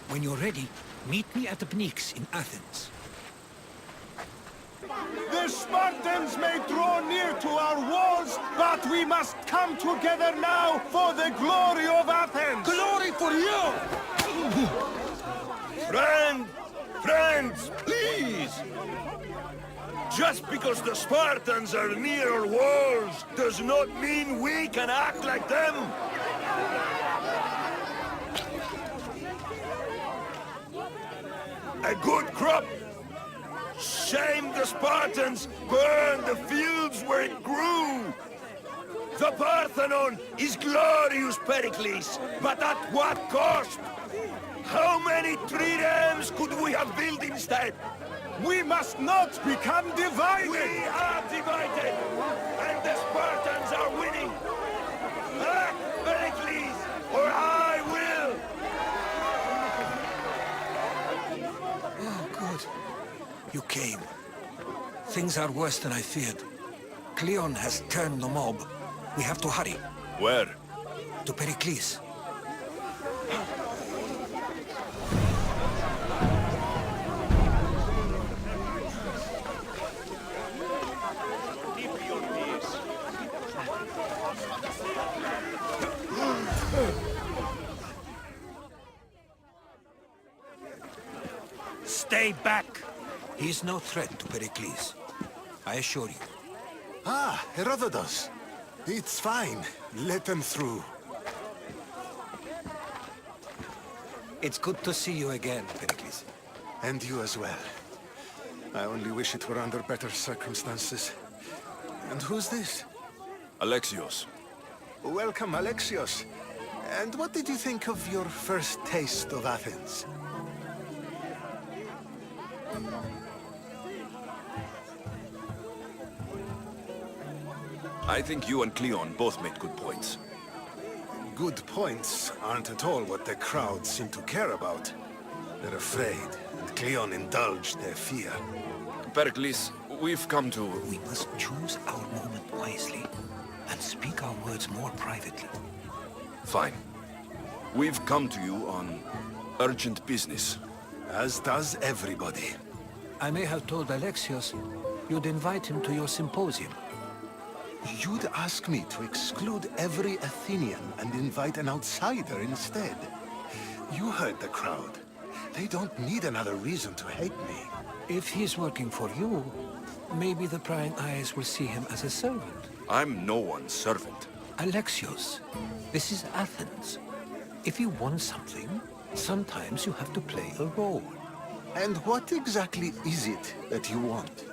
When you're ready, meet me at the Pnyx in Athens. The Spartans may draw near to our walls, but we must come together now for the glory of Athens! Glory for you! Friends, please! Just because the Spartans are near our walls does not mean we can act like them! A good crop! Shame the Spartans burned the fields where it grew! The Parthenon is glorious, Pericles, but at what cost? How many triremes could we have built instead? We must not become divided! We are divided, and the Spartans are winning! Act, Pericles, or I will! Oh, good. You came. Things are worse than I feared. Cleon has turned the mob. We have to hurry. Where? To Pericles. Stay back! He's no threat to Pericles. I assure you. Ah, Herodotus. It's fine. Let them through. It's good to see you again, Pericles. And you as well. I only wish it were under better circumstances. And who's this? Alexios. Welcome, Alexios. And what did you think of your first taste of Athens? I think you and Cleon both made good points. Good points aren't at all what the crowd seem to care about. They're afraid, and Cleon indulged their fear. Pericles, we've come to... We must choose our moment wisely and speak our words more privately. Fine. We've come to you on urgent business. As does everybody. I may have told Alexios you'd invite him to your symposium. You'd ask me to exclude every Athenian and invite an outsider instead. You heard the crowd. They don't need another reason to hate me. If he's working for you, maybe the prying eyes will see him as a servant. I'm no one's servant. Alexios, this is Athens. If you want something, sometimes you have to play a role. And what exactly is it that you want?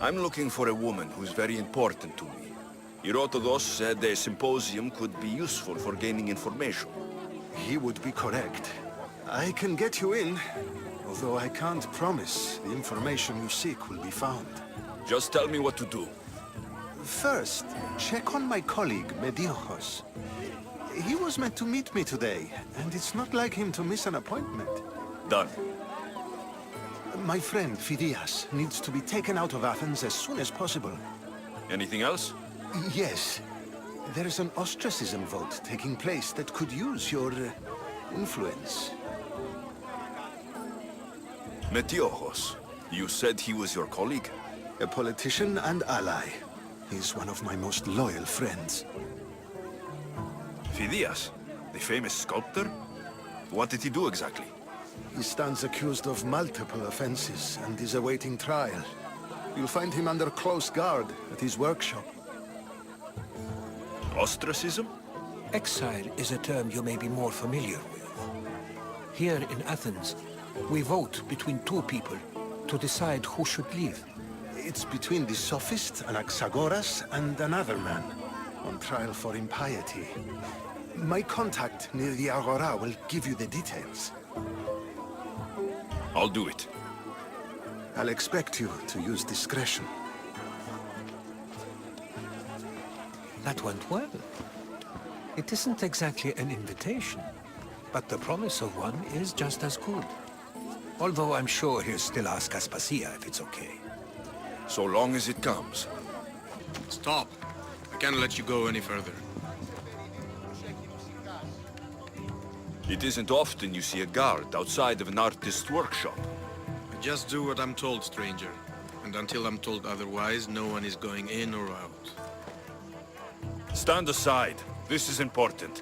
I'm looking for a woman who's very important to me. Herodotus said a symposium could be useful for gaining information. He would be correct. I can get you in, although I can't promise the information you seek will be found. Just tell me what to do. First, check on my colleague, Mediochos. He was meant to meet me today, and it's not like him to miss an appointment. Done. My friend, Phidias, needs to be taken out of Athens as soon as possible. Anything else? Yes. There's an ostracism vote taking place that could use your influence. Metiochos. You said he was your colleague? A politician and ally. He's one of my most loyal friends. Phidias, the famous sculptor? What did he do exactly? He stands accused of multiple offenses and is awaiting trial. You'll find him under close guard at his workshop. Ostracism? Exile is a term you may be more familiar with. Here in Athens, we vote between two people to decide who should leave. It's between the sophist Anaxagoras and another man, on trial for impiety. My contact near the Agora will give you the details. I'll do it. I'll expect you to use discretion. That went well. It isn't exactly an invitation, but the promise of one is just as good. Although I'm sure he'll still ask Aspasia if it's okay. So long as it comes. Stop. I can't let you go any further. It isn't often you see a guard outside of an artist's workshop. I just do what I'm told, stranger. And until I'm told otherwise, no one is going in or out. Stand aside. This is important.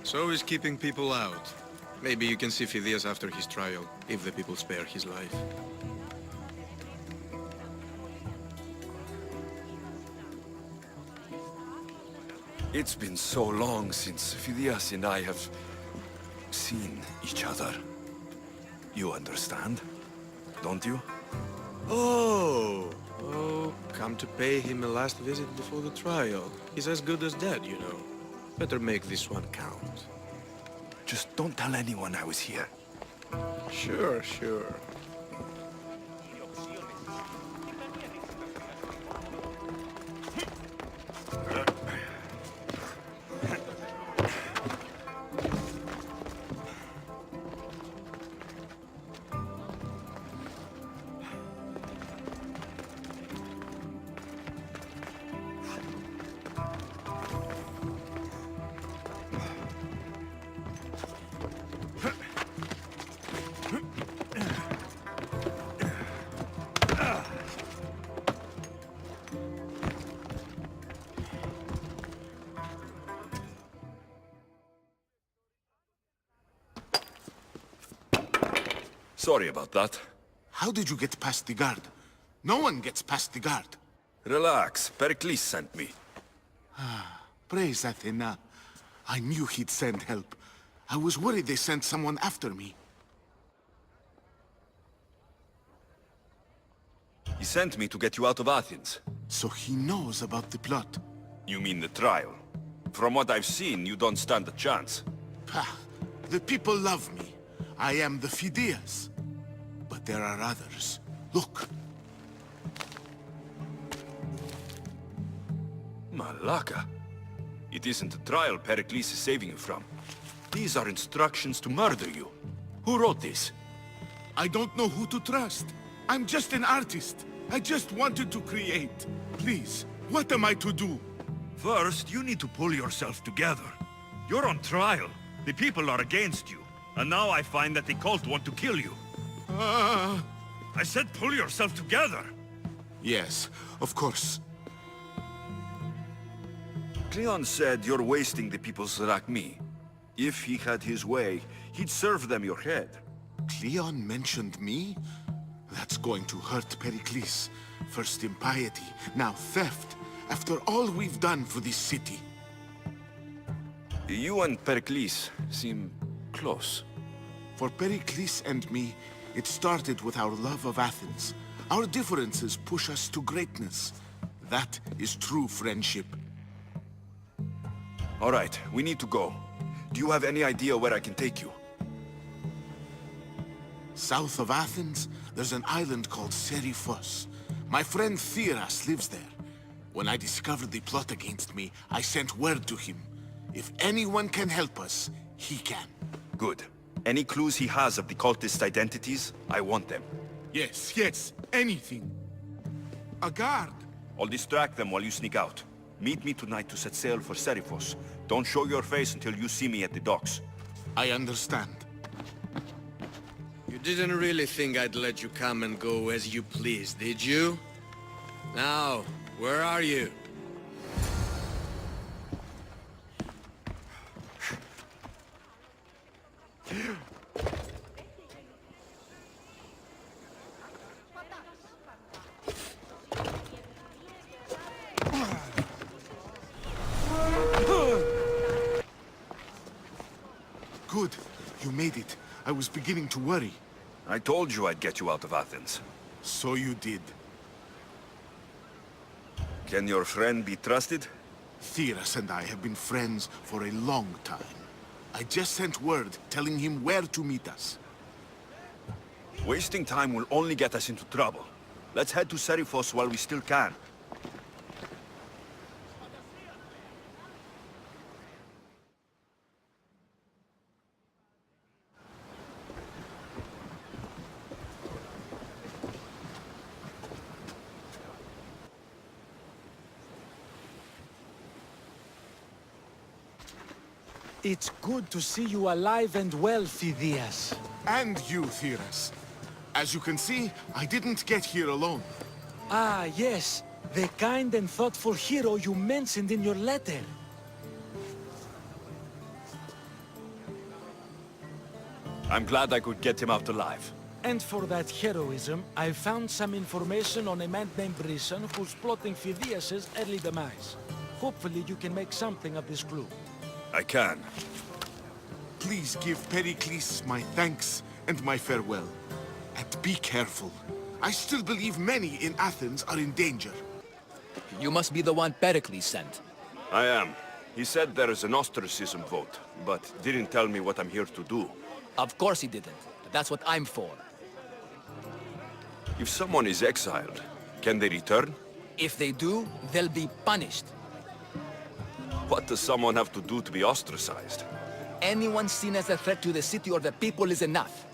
So is keeping people out. Maybe you can see Phidias after his trial, if the people spare his life. It's been so long since Phidias and I have seen each other. You understand, don't you? Oh, come to pay him a last visit before the trial. He's as good as dead, you know. Better make this one count. Just don't tell anyone I was here. Sure, sure. Sorry about that. How did you get past the guard? No one gets past the guard. Relax. Pericles sent me. Praise Athena. I knew he'd send help. I was worried they sent someone after me. He sent me to get you out of Athens. So he knows about the plot. You mean the trial? From what I've seen, you don't stand a chance. Pah, the people love me. I am the Phidias. But there are others. Look. Malaka. It isn't a trial Pericles is saving you from. These are instructions to murder you. Who wrote this? I don't know who to trust. I'm just an artist. I just wanted to create. Please, what am I to do? First, you need to pull yourself together. You're on trial. The people are against you. And now I find that the cult want to kill you. I said pull yourself together. Yes, of course. Cleon said you're wasting the people's Zrakmi. If he had his way, he'd serve them your head. Cleon mentioned me? That's going to hurt Pericles. First impiety, now theft. After all we've done for this city. You and Pericles seem close. For Pericles and me, it started with our love of Athens. Our differences push us to greatness. That is true friendship. All right, we need to go. Do you have any idea where I can take you? South of Athens, there's an island called Seriphos. My friend Theras lives there. When I discovered the plot against me, I sent word to him. If anyone can help us, he can. Good. Any clues he has of the cultists' identities, I want them. Yes, anything. A guard. I'll distract them while you sneak out. Meet me tonight to set sail for Seriphos. Don't show your face until you see me at the docks. I understand. You didn't really think I'd let you come and go as you please, did you? Now, where are you? Good. You made it. I was beginning to worry. I told you I'd get you out of Athens. So you did. Can your friend be trusted? Theras and I have been friends for a long time. I just sent word telling him where to meet us. Wasting time will only get us into trouble. Let's head to Seriphos while we still can. It's good to see you alive and well, Phidias. And you, Theras. As you can see, I didn't get here alone. Ah, yes. The kind and thoughtful hero you mentioned in your letter. I'm glad I could get him out alive. And for that heroism, I found some information on a man named Brisson who's plotting Phidias' early demise. Hopefully you can make something of this clue. I can. Please give Pericles my thanks and my farewell. And be careful. I still believe many in Athens are in danger. You must be the one Pericles sent. I am. He said there is an ostracism vote, but didn't tell me what I'm here to do. Of course he didn't. That's what I'm for. If someone is exiled, can they return? If they do, they'll be punished. What does someone have to do to be ostracized? Anyone seen as a threat to the city or the people is enough.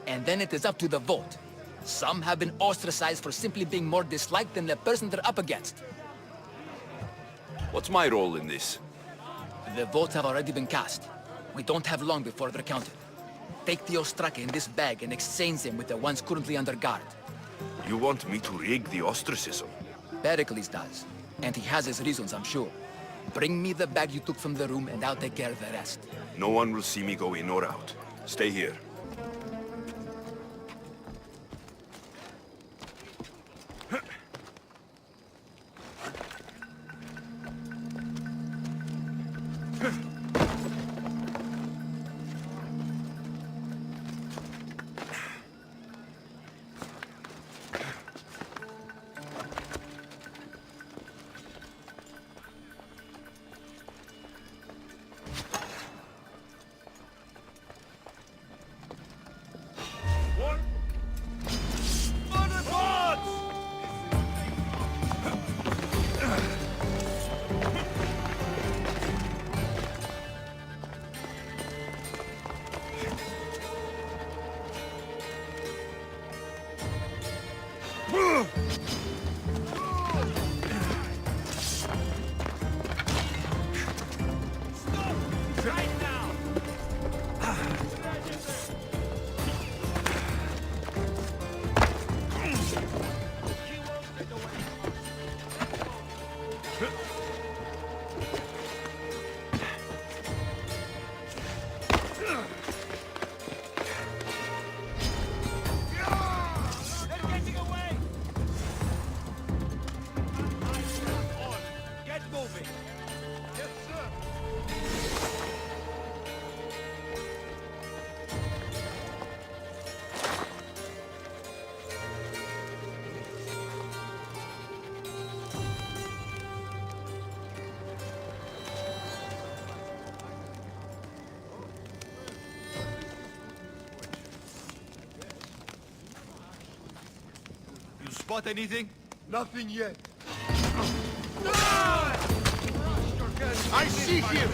And then it is up to the vote. Some have been ostracized for simply being more disliked than the person they're up against. What's my role in this? The votes have already been cast. We don't have long before they're counted. Take the ostraka in this bag and exchange them with the ones currently under guard. You want me to rig the ostracism? Pericles does. And he has his reasons, I'm sure. Bring me the bag you took from the room and I'll take care of the rest. No one will see me go in or out. Stay here. Spot anything? Nothing yet. I see him!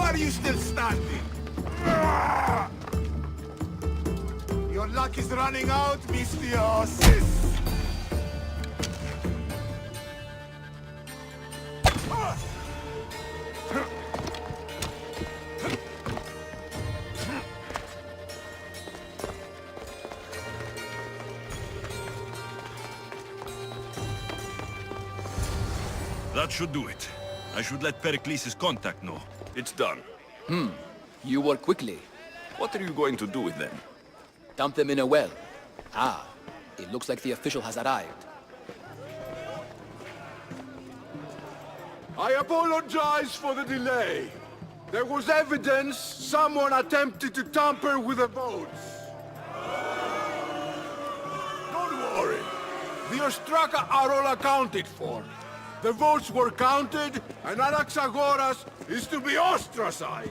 Are you still standing? Your luck is running out, Mistios. That should do it. I should let Pericles' contact know. It's done. You work quickly. What are you going to do with them? Dump them in a well. Ah, it looks like the official has arrived. I apologize for the delay. There was evidence someone attempted to tamper with the votes. Don't worry. The Ostraka are all accounted for. The votes were counted, and Anaxagoras is to be ostracized.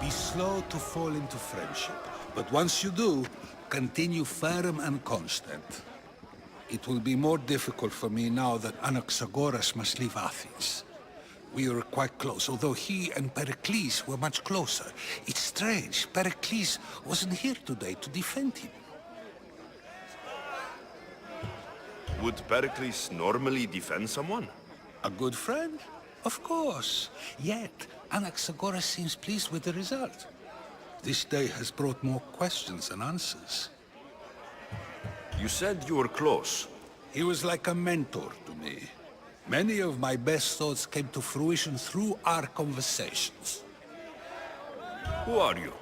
Be slow to fall into friendship, but once you do, continue firm and constant. It will be more difficult for me now that Anaxagoras must leave Athens. We were quite close, although he and Pericles were much closer. It's strange, Pericles wasn't here today to defend him. Would Pericles normally defend someone? A good friend? Of course. Yet, Anaxagoras seems pleased with the result. This day has brought more questions than answers. You said you were close. He was like a mentor to me. Many of my best thoughts came to fruition through our conversations. Who are you?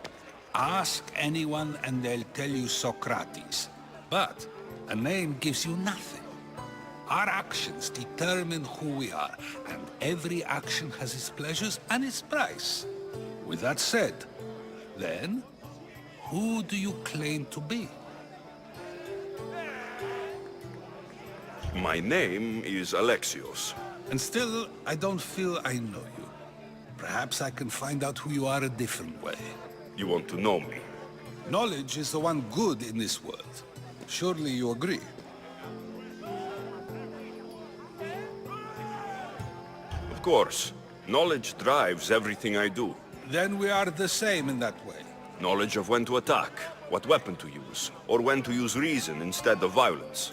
Ask anyone and they'll tell you Socrates. But a name gives you nothing. Our actions determine who we are, and every action has its pleasures and its price. With that said, then, who do you claim to be? My name is Alexios. And still, I don't feel I know you. Perhaps I can find out who you are a different way. You want to know me? Knowledge is the one good in this world. Surely you agree? Of course. Knowledge drives everything I do. Then we are the same in that way. Knowledge of when to attack, what weapon to use, or when to use reason instead of violence.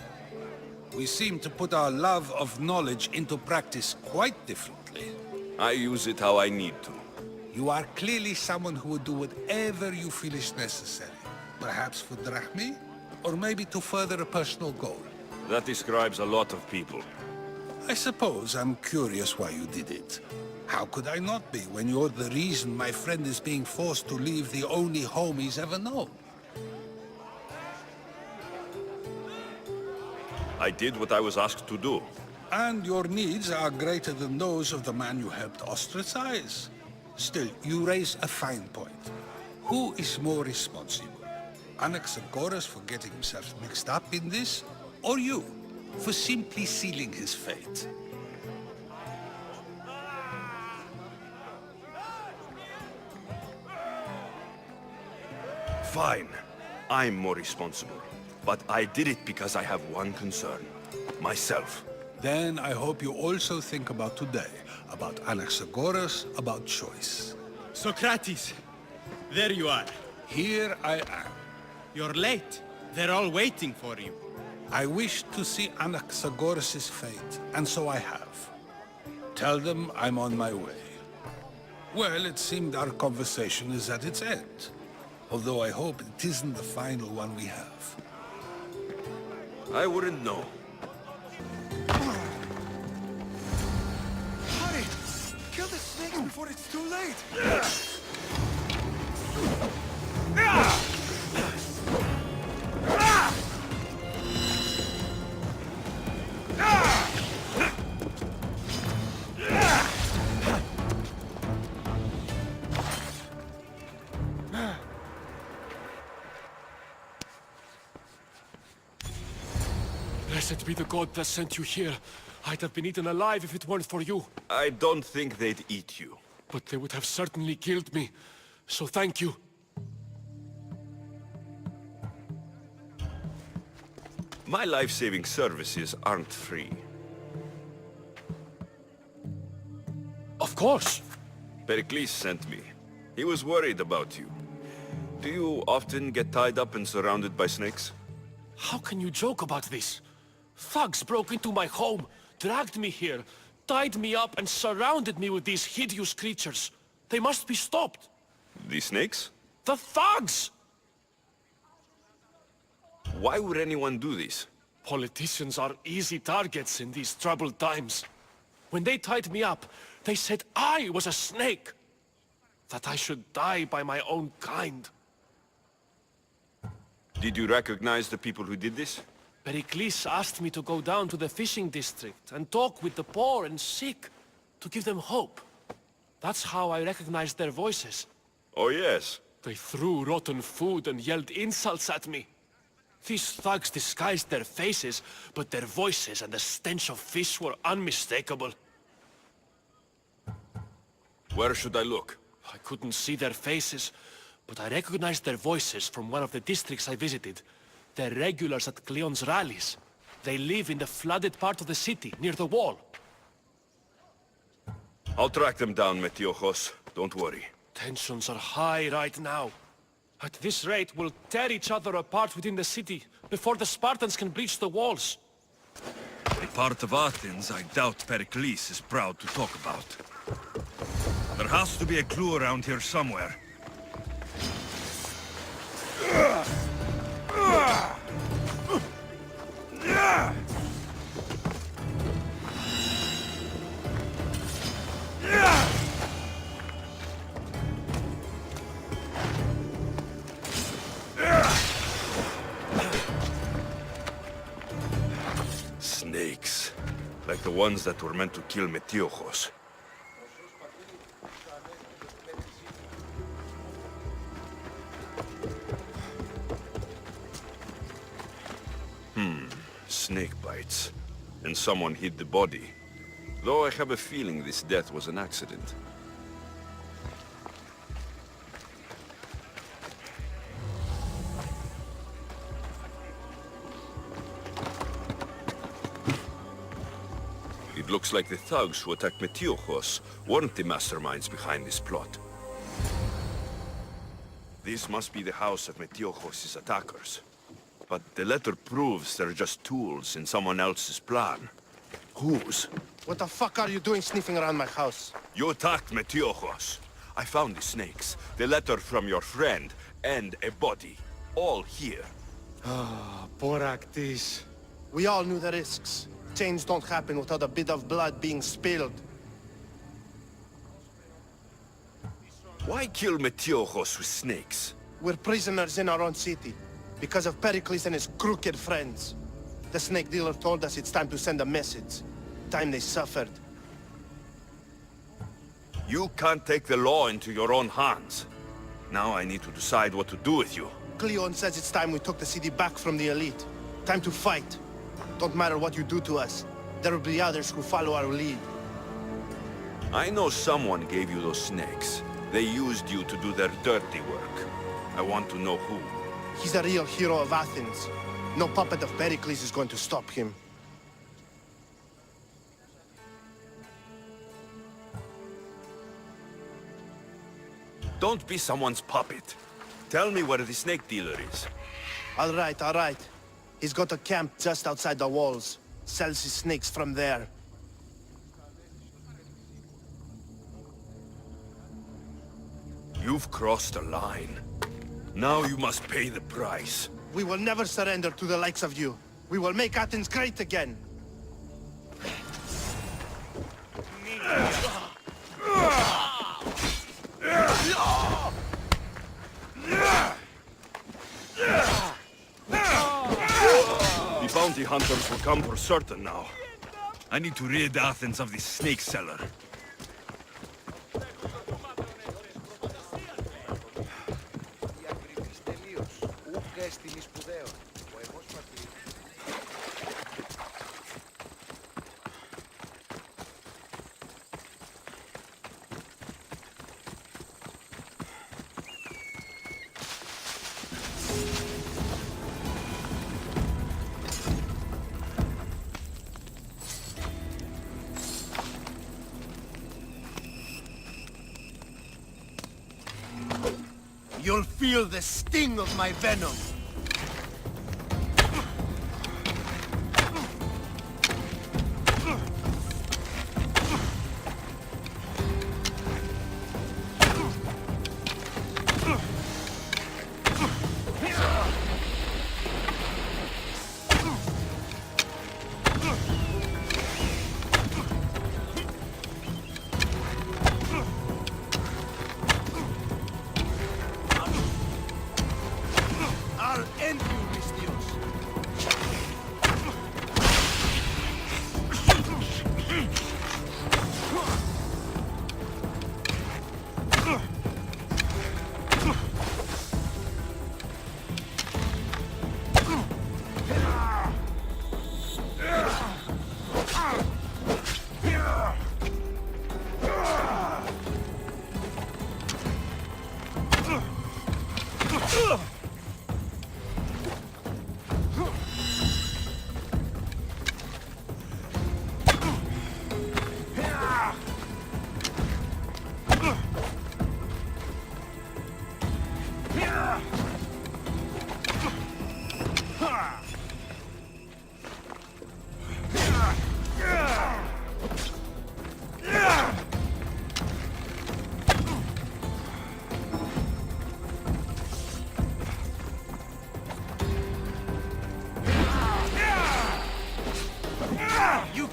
We seem to put our love of knowledge into practice quite differently. I use it how I need to. You are clearly someone who would do whatever you feel is necessary. Perhaps for drachmae, or maybe to further a personal goal. That describes a lot of people. I suppose I'm curious why you did it. How could I not be when you're the reason my friend is being forced to leave the only home he's ever known? I did what I was asked to do. And your needs are greater than those of the man you helped ostracize. Still, you raise a fine point. Who is more responsible? Anaxagoras for getting himself mixed up in this, or you, for simply sealing his fate? Fine. I'm more responsible. But I did it because I have one concern. Myself. Then I hope you also think about today, about Anaxagoras, about choice. Socrates! There you are. Here I am. You're late. They're all waiting for you. I wish to see Anaxagoras' fate, and so I have. Tell them I'm on my way. Well, it seemed our conversation is at its end. Although I hope it isn't the final one we have. I wouldn't know. Hurry! Kill the snakes before it's too late! Blessed be the god that sent you here. I'd have been eaten alive if it weren't for you. I don't think they'd eat you. But they would have certainly killed me. So thank you. My life-saving services aren't free. Of course. Pericles sent me. He was worried about you. Do you often get tied up and surrounded by snakes? How can you joke about this? Thugs broke into my home, dragged me here, tied me up and surrounded me with these hideous creatures. They must be stopped. The snakes? The thugs! Why would anyone do this? Politicians are easy targets in these troubled times. When they tied me up, they said I was a snake. That I should die by my own kind. Did you recognize the people who did this? Pericles asked me to go down to the fishing district and talk with the poor and sick, to give them hope. That's how I recognized their voices. Oh yes. They threw rotten food and yelled insults at me. These thugs disguised their faces, but their voices and the stench of fish were unmistakable. Where should I look? I couldn't see their faces, but I recognized their voices from one of the districts I visited. They're regulars at Cleon's rallies. They live in the flooded part of the city, near the wall. I'll track them down, Metiojos. Don't worry. Tensions are high right now. At this rate, we'll tear each other apart within the city, before the Spartans can breach the walls. A part of Athens I doubt Pericles is proud to talk about. There has to be a clue around here somewhere. Snakes. Like the ones that were meant to kill Metiojos. Snake bites. And someone hid the body. Though I have a feeling this death was an accident. It looks like the thugs who attacked Metiojos weren't the masterminds behind this plot. This must be the house of Metiojos' attackers. But the letter proves they're just tools in someone else's plan. Whose? What the fuck are you doing sniffing around my house? You attacked Metiojos. I found the snakes, the letter from your friend, and a body. All here. Boraktis. We all knew the risks. Change don't happen without a bit of blood being spilled. Why kill Metiojos with snakes? We're prisoners in our own city, because of Pericles and his crooked friends. The snake dealer told us it's time to send a message. Time they suffered. You can't take the law into your own hands. Now I need to decide what to do with you. Cleon says it's time we took the city back from the elite. Time to fight. Don't matter what you do to us. There will be others who follow our lead. I know someone gave you those snakes. They used you to do their dirty work. I want to know who. He's a real hero of Athens. No puppet of Pericles is going to stop him. Don't be someone's puppet. Tell me where the snake dealer is. All right. He's got a camp just outside the walls. Sells his snakes from there. You've crossed a line. Now you must pay the price. We will never surrender to the likes of you. We will make Athens great again. The bounty hunters will come for certain now. I need to rid Athens of this snake seller. You'll feel the sting of my venom.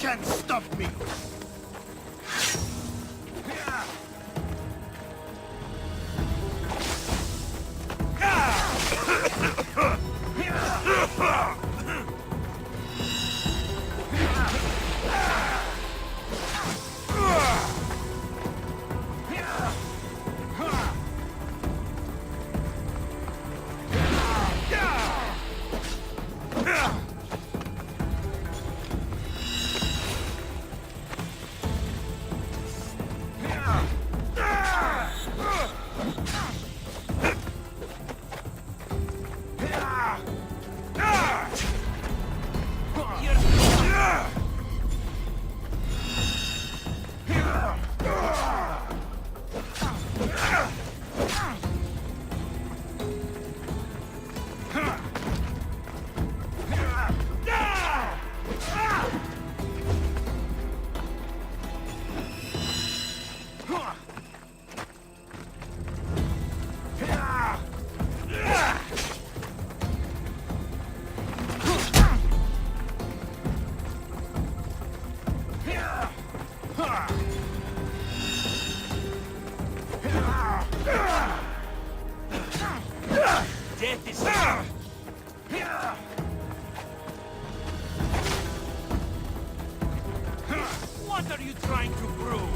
can't stop me! What are you trying to prove?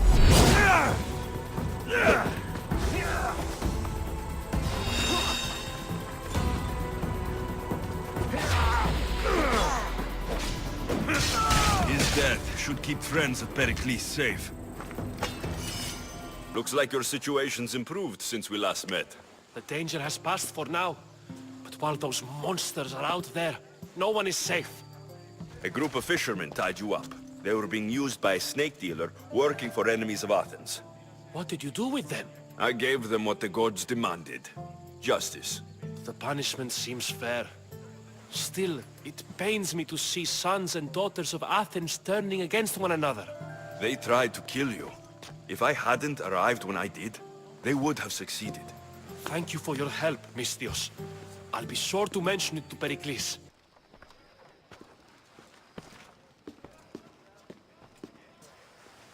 His death should keep friends of Pericles safe. Looks like your situation's improved since we last met. The danger has passed for now. But while those monsters are out there, no one is safe. A group of fishermen tied you up. They were being used by a snake dealer working for enemies of Athens. What did you do with them? I gave them what the gods demanded. Justice. The punishment seems fair. Still, it pains me to see sons and daughters of Athens turning against one another. They tried to kill you. If I hadn't arrived when I did, they would have succeeded. Thank you for your help, Misthios. I'll be sure to mention it to Pericles.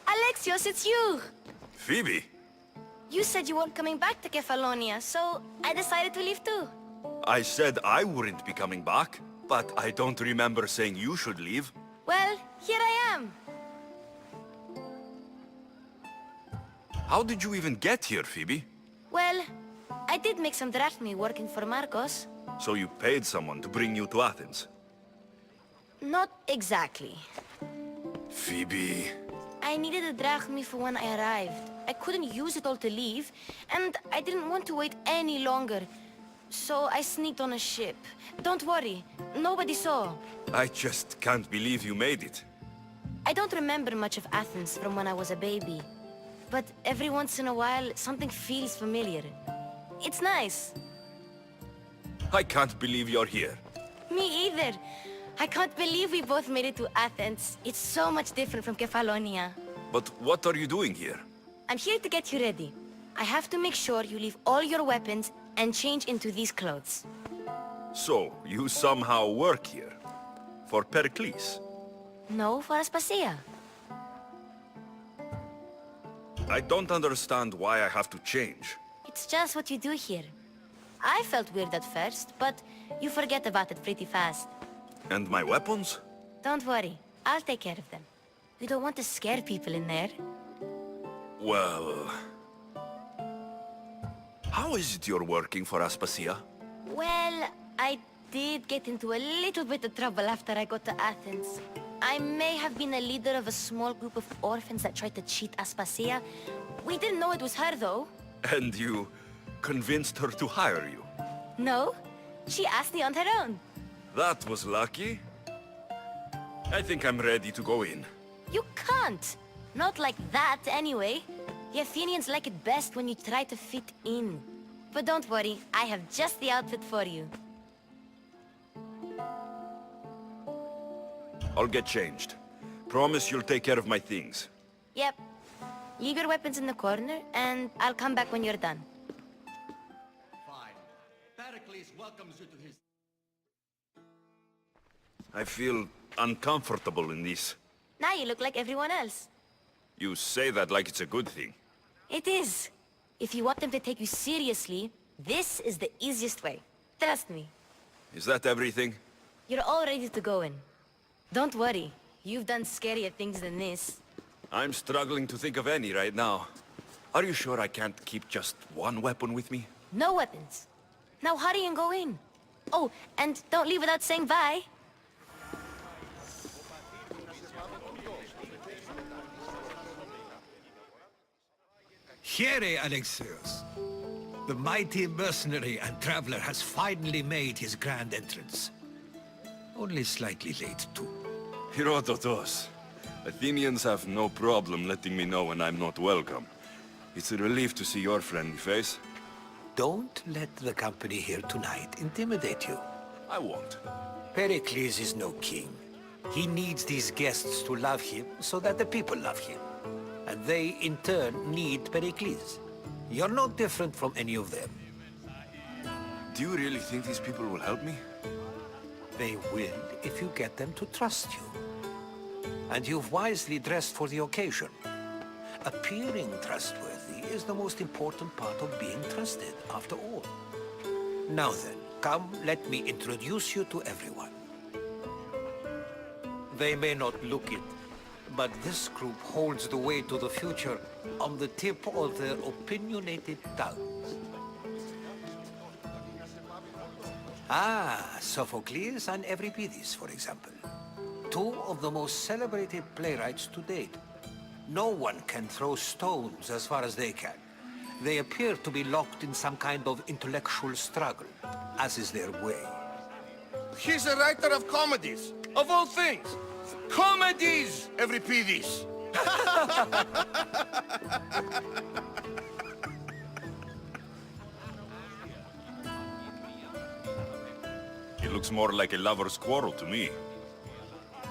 Alexios, it's you! Phoebe? You said you weren't coming back to Kefalonia, so I decided to leave too. I said I wouldn't be coming back, but I don't remember saying you should leave. Well, here I am. How did you even get here, Phoebe? Well, I did make some drachmi working for Marcos. So you paid someone to bring you to Athens? Not exactly. Phoebe... I needed a drachmi for when I arrived. I couldn't use it all to leave, and I didn't want to wait any longer. So I sneaked on a ship. Don't worry, nobody saw. I just can't believe you made it. I don't remember much of Athens from when I was a baby. But every once in a while, something feels familiar. It's nice. I can't believe you're here. Me either. I can't believe we both made it to Athens. It's so much different from Kefalonia. But what are you doing here? I'm here to get you ready. I have to make sure you leave all your weapons and change into these clothes. So, you somehow work here? For Pericles? No, for Aspasia. I don't understand why I have to change. It's just what you do here. I felt weird at first, but you forget about it pretty fast. And my weapons? Don't worry, I'll take care of them. We don't want to scare people in there. Well... How is it you're working for Aspasia? Well, I did get into a little bit of trouble after I got to Athens. I may have been a leader of a small group of orphans that tried to cheat Aspasia. We didn't know it was her, though. And you convinced her to hire you? No, she asked me on her own. That was lucky. I think I'm ready to go in. You can't. Not like that, anyway. The Athenians like it best when you try to fit in. But don't worry, I have just the outfit for you. I'll get changed. Promise you'll take care of my things. Yep. Leave your weapons in the corner, and I'll come back when you're done. Fine. Pericles welcomes you to his... I feel uncomfortable in this. Now you look like everyone else. You say that like it's a good thing. It is. If you want them to take you seriously, this is the easiest way. Trust me. Is that everything? You're all ready to go in. Don't worry. You've done scarier things than this. I'm struggling to think of any right now. Are you sure I can't keep just one weapon with me? No weapons. Now hurry and go in. Oh, and don't leave without saying bye. Here, Alexios. The mighty mercenary and traveler has finally made his grand entrance. Only slightly late, too. Herodotus. Athenians have no problem letting me know when I'm not welcome. It's a relief to see your friendly face. Don't let the company here tonight intimidate you. I won't. Pericles is no king. He needs these guests to love him so that the people love him. And they, in turn, need Pericles. You're no different from any of them. Do you really think these people will help me? They will if you get them to trust you. And you've wisely dressed for the occasion. Appearing trustworthy is the most important part of being trusted, after all. Now then, come, let me introduce you to everyone. They may not look it, but this group holds the way to the future on the tip of their opinionated tongues. Ah, Sophocles and Euripides, for example. Two of the most celebrated playwrights to date. No one can throw stones as far as they can. They appear to be locked in some kind of intellectual struggle, as is their way. He's a writer of comedies, of all things. Comedies, Euripides! It looks more like a lover's quarrel to me.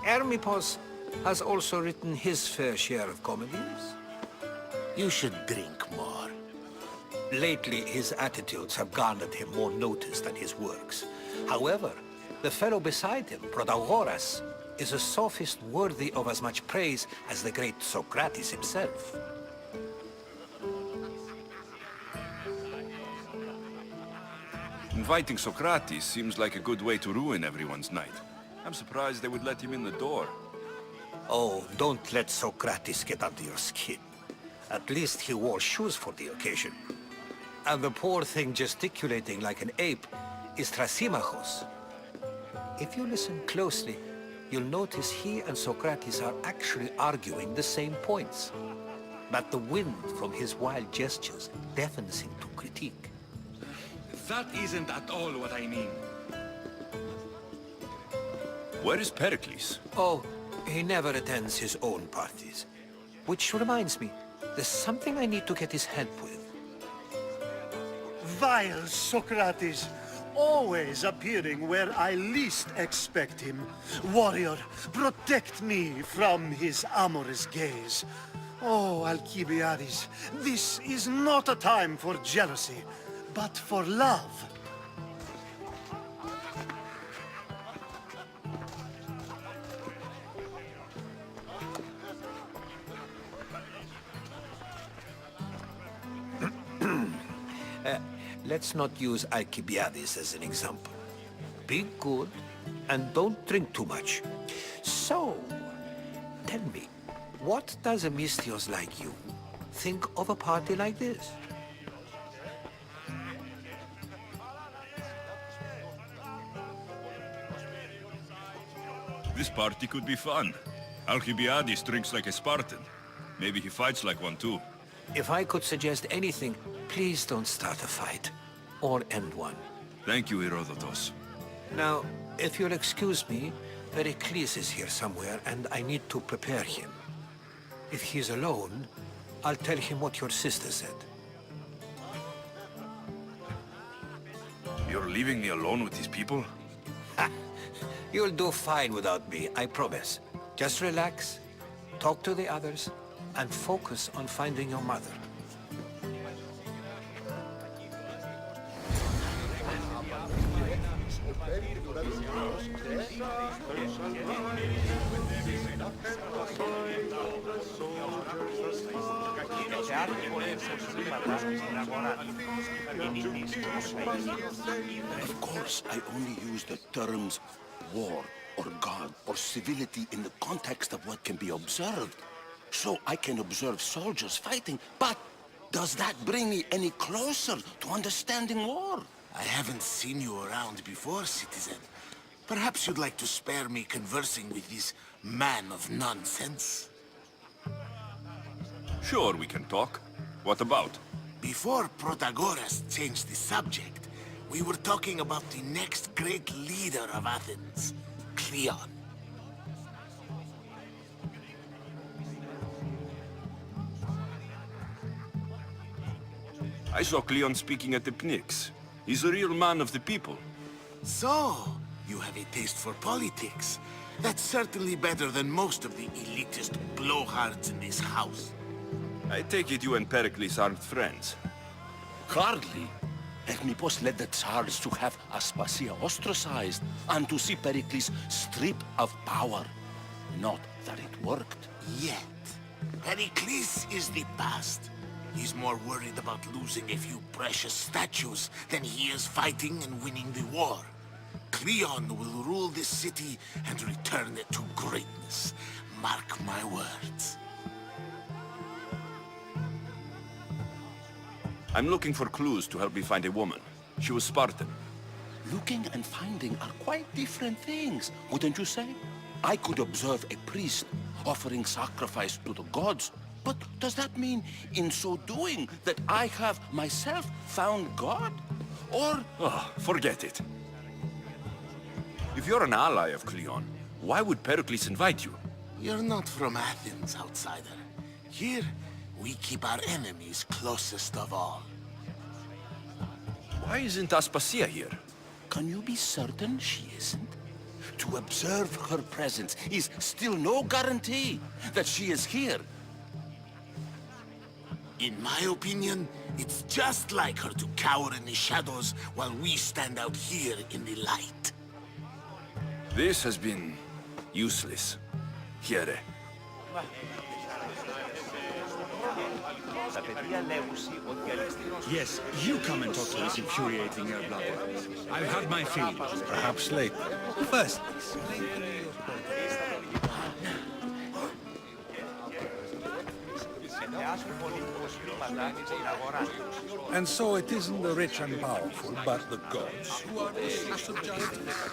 Hermippos has also written his fair share of comedies. You should drink more. Lately, his attitudes have garnered him more notice than his works. However, the fellow beside him, Protagoras, is a sophist worthy of as much praise as the great Socrates himself. Inviting Socrates seems like a good way to ruin everyone's night. I'm surprised they would let him in the door. Oh, don't let Socrates get under your skin. At least he wore shoes for the occasion. And the poor thing gesticulating like an ape is Thrasymachos. If you listen closely, you'll notice he and Socrates are actually arguing the same points. But the wind from his wild gestures deafens him to critique. That isn't at all what I mean. Where is Pericles? Oh, he never attends his own parties. Which reminds me, there's something I need to get his help with. Vile Socrates, always appearing where I least expect him. Warrior, protect me from his amorous gaze. Oh, Alcibiades, this is not a time for jealousy, but for love. Let's not use Alcibiades as an example. Be good, and don't drink too much. So, tell me, what does a Mystios like you think of a party like this? This party could be fun. Alcibiades drinks like a Spartan. Maybe he fights like one too. If I could suggest anything, please don't start a fight. Or end one. Thank you, Herodotus. Now, if you'll excuse me, Pericles is here somewhere, and I need to prepare him. If he's alone, I'll tell him what your sister said. You're leaving me alone with these people? You'll do fine without me, I promise. Just relax, talk to the others, and focus on finding your mother. Of course, I only use the terms war or God or civility in the context of what can be observed. So I can observe soldiers fighting, but does that bring me any closer to understanding war? I haven't seen you around before, citizen. Perhaps you'd like to spare me conversing with this man of nonsense? Sure, we can talk. What about? Before Protagoras changed the subject, we were talking about the next great leader of Athens, Cleon. I saw Cleon speaking at the Pnyx. He's a real man of the people. So, you have a taste for politics. That's certainly better than most of the elitist blowhards in this house. I take it you and Pericles aren't friends. Hardly. Hermippos led the Tsars to have Aspasia ostracized and to see Pericles stripped of power. Not that it worked. Yet, Pericles is the past. He's more worried about losing a few precious statues than he is fighting and winning the war. Cleon will rule this city and return it to greatness. Mark my words. I'm looking for clues to help me find a woman. She was Spartan. Looking and finding are quite different things, wouldn't you say? I could observe a priest offering sacrifice to the gods, but does that mean, in so doing, that I have myself found God? Or... Oh, forget it. If you're an ally of Cleon, why would Pericles invite you? You're not from Athens, outsider. Here, we keep our enemies closest of all. Why isn't Aspasia here? Can you be certain she isn't? To observe her presence is still no guarantee that she is here. In my opinion, it's just like her to cower in the shadows while we stand out here in the light. This has been useless. Here. Yes, you come and talk to this infuriating blabber. I've had my fill. Perhaps later. First, and so it isn't the rich and powerful, but the gods who are the source of justice.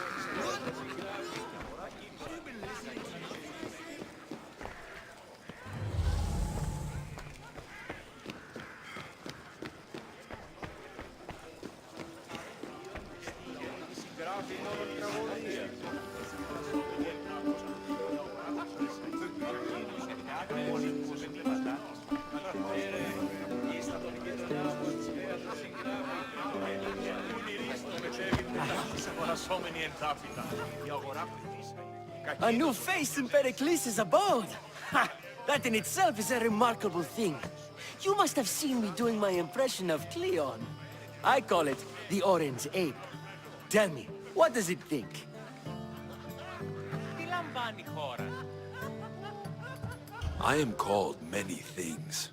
A new face in Pericles' abode! Ha! That in itself is a remarkable thing. You must have seen me doing my impression of Cleon. I call it the Orange Ape. Tell me, what does it think? I am called many things.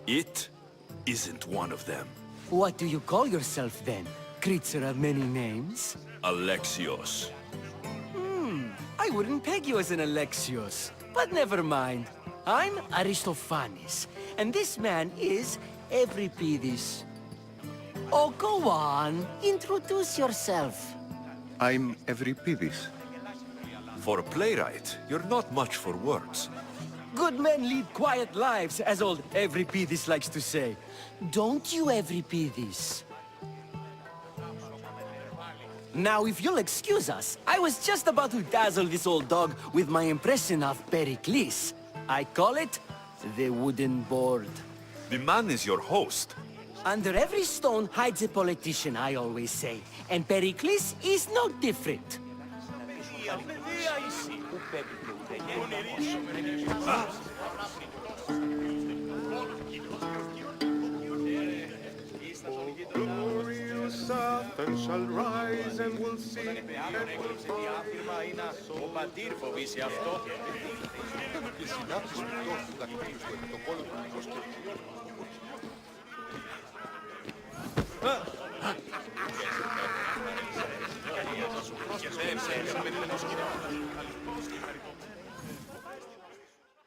It isn't one of them. What do you call yourself then? Creature of many names? Alexios. I wouldn't peg you as an Alexios, but never mind. I'm Aristophanes, and this man is Euripides. Oh, go on. Introduce yourself. I'm Euripides. For a playwright, you're not much for words. Good men lead quiet lives, as old Euripides likes to say. Don't you, Euripides? Now, if you'll excuse us, I was just about to dazzle this old dog with my impression of Pericles. I call it the wooden board. The man is your host. Under every stone hides a politician, I always say. And Pericles is no different. Athens shall rise and will sing.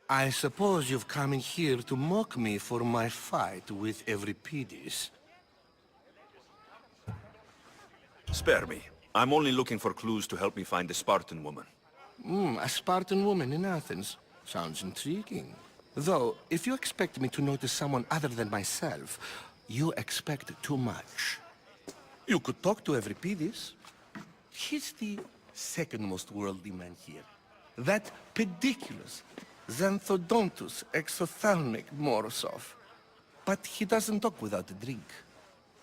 I suppose you've come in here to mock me for my fight with Euripides. Spare me. I'm only looking for clues to help me find the Spartan woman. A Spartan woman in Athens. Sounds intriguing. Though, if you expect me to notice someone other than myself, you expect too much. You could talk to Euripides. He's the second most worldly man here. That pediculous, xanthodontus, exophthalmic Morosov. But he doesn't talk without a drink.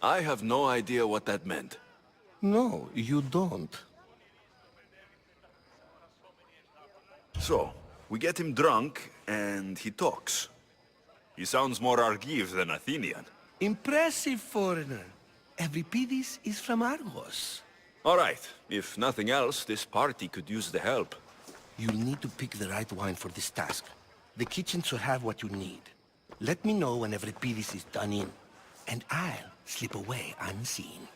I have no idea what that meant. No, you don't. So, we get him drunk, and he talks. He sounds more Argive than Athenian. Impressive, foreigner. Euripides is from Argos. All right. If nothing else, this party could use the help. You'll need to pick the right wine for this task. The kitchen should have what you need. Let me know when Euripides is done in, and I'll slip away unseen.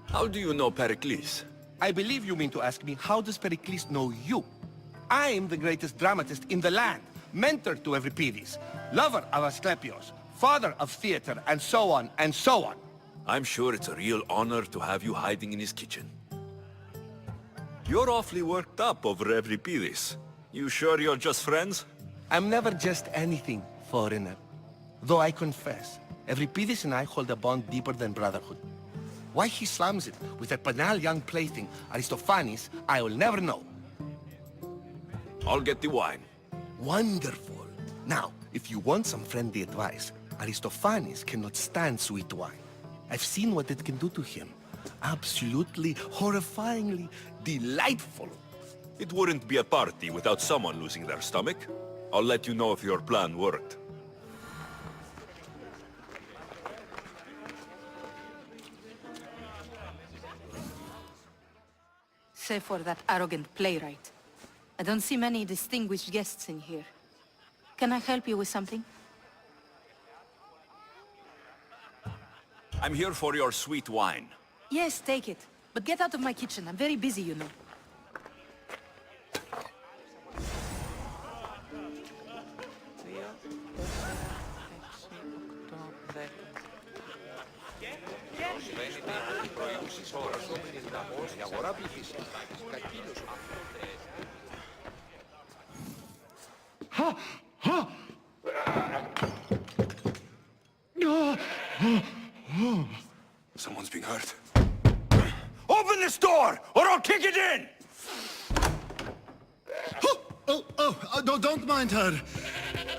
How do you know Pericles? I believe you mean to ask me, how does Pericles know you? I'm the greatest dramatist in the land, mentor to Euripides, lover of Asclepios, father of theater, and so on, and so on. I'm sure it's a real honor to have you hiding in his kitchen. You're awfully worked up over Euripides. You sure you're just friends? I'm never just anything, foreigner. Though I confess, Euripides and I hold a bond deeper than brotherhood. Why he slams it with a banal young plaything, Aristophanes, I will never know. I'll get the wine. Wonderful. Now, if you want some friendly advice, Aristophanes cannot stand sweet wine. I've seen what it can do to him. Absolutely, horrifyingly delightful. It wouldn't be a party without someone losing their stomach. I'll let you know if your plan worked. Save for that arrogant playwright. I don't see many distinguished guests in here. Can I help you with something? I'm here for your sweet wine. Yes, take it. But get out of my kitchen. I'm very busy, you know. Someone's being hurt. Open this door, or I'll kick it in! No, don't mind her.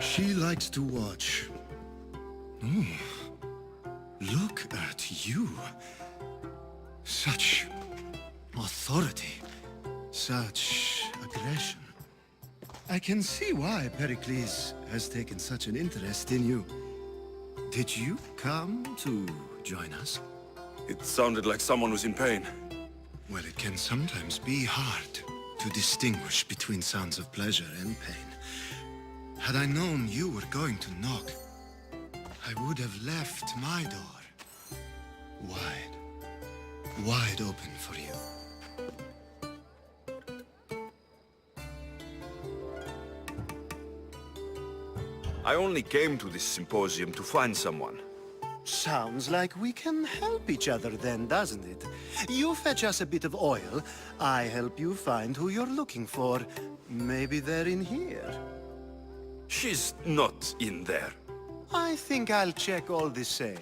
She likes to watch. Look at you. Such authority. Such aggression. I can see why Pericles has taken such an interest in you. Did you come to join us? It sounded like someone was in pain. Well, it can sometimes be hard to distinguish between sounds of pleasure and pain. Had I known you were going to knock, I would have left my door wide open for you. I only came to this symposium to find someone. Sounds like we can help each other then, doesn't it? You fetch us a bit of oil, I help you find who you're looking for. Maybe they're in here. She's not in there. I think I'll check all the same.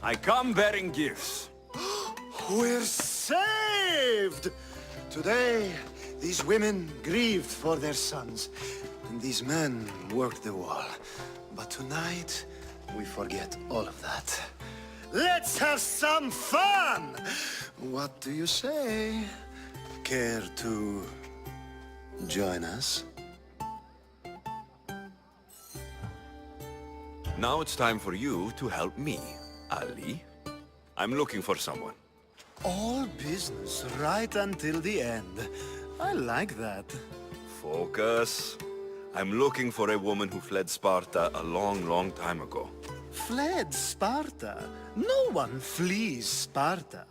I come bearing gifts. We're saved! Today, these women grieved for their sons, and these men worked the wall. But tonight, we forget all of that. Let's have some fun! What do you say? Care to join us? Now it's time for you to help me, Ali. I'm looking for someone. All business right until the end. I like that. Focus. I'm looking for a woman who fled Sparta a long, long time ago. Fled Sparta? No one flees Sparta.